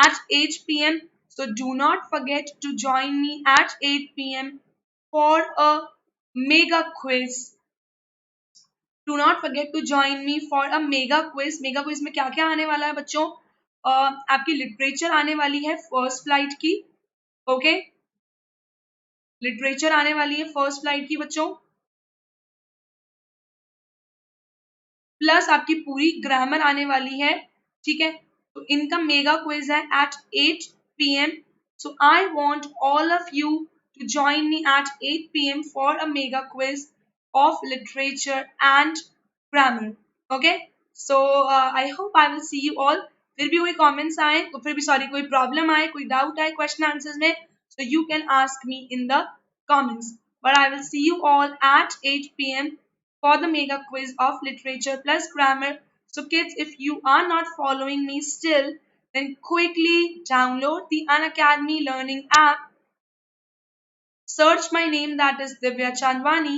eight 8 p.m. So do not forget to join me at 8 p.m. for a mega quiz. Do not forget to join me for a mega quiz. Mega quiz में क्या क्या आने वाला है बच्चों? आपकी लिटरेचर आने वाली है फर्स्ट फ्लाइट की. ओके, लिटरेचर आने वाली है फर्स्ट फ्लाइट की बच्चों. प्लस आपकी पूरी ग्रामर आने वाली है. ठीक है, तो इनका मेगा क्विज है at 8 p.m. So I want all of you to join me at 8 p.m. for a mega quiz of literature and grammar. Okay, so I hope I will see you all. फिर भी कोई comments आए, फिर भी sorry कोई problem आए, कोई doubt आए क्वेश्चन आंसर्स में, so you can ask me in the comments. But I will see you all at 8 p.m. for the mega quiz of literature plus grammar. So, kids, if you are not following me still, then quickly download the Unacademy Learning app, search my name, that is Divya Chandwani,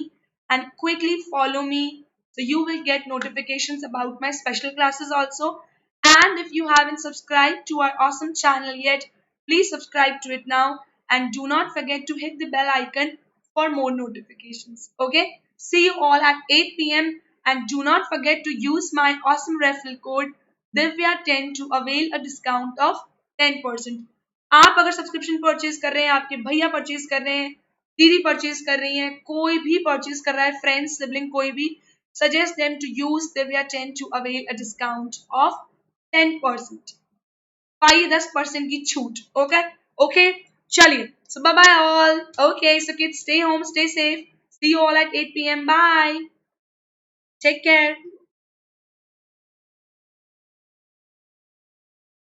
and quickly follow me so you will get notifications about my special classes also. And if you haven't subscribed to our awesome channel yet, please subscribe to it now and do not forget to hit the bell icon for more notifications. Okay? See you all at 8 p.m. and do not forget to use my awesome referral code Divya10 to avail a discount of 10%. आप अगर subscription purchase कर रहे हैं, आपके भैया purchase कर रहे हैं, दीदी परचेज कर रही है, कोई भी परचेज कर रहा है, फ्रेंड्स सिबलिंग कोई भी, suggest them to use Divya 10 to avail a discount of 10%. पाइए 10% की छूट. ओके ओके चलिए. So bye bye all. Okay, so kids, stay home, stay safe. See you all at 8 p.m. Bye. Take care.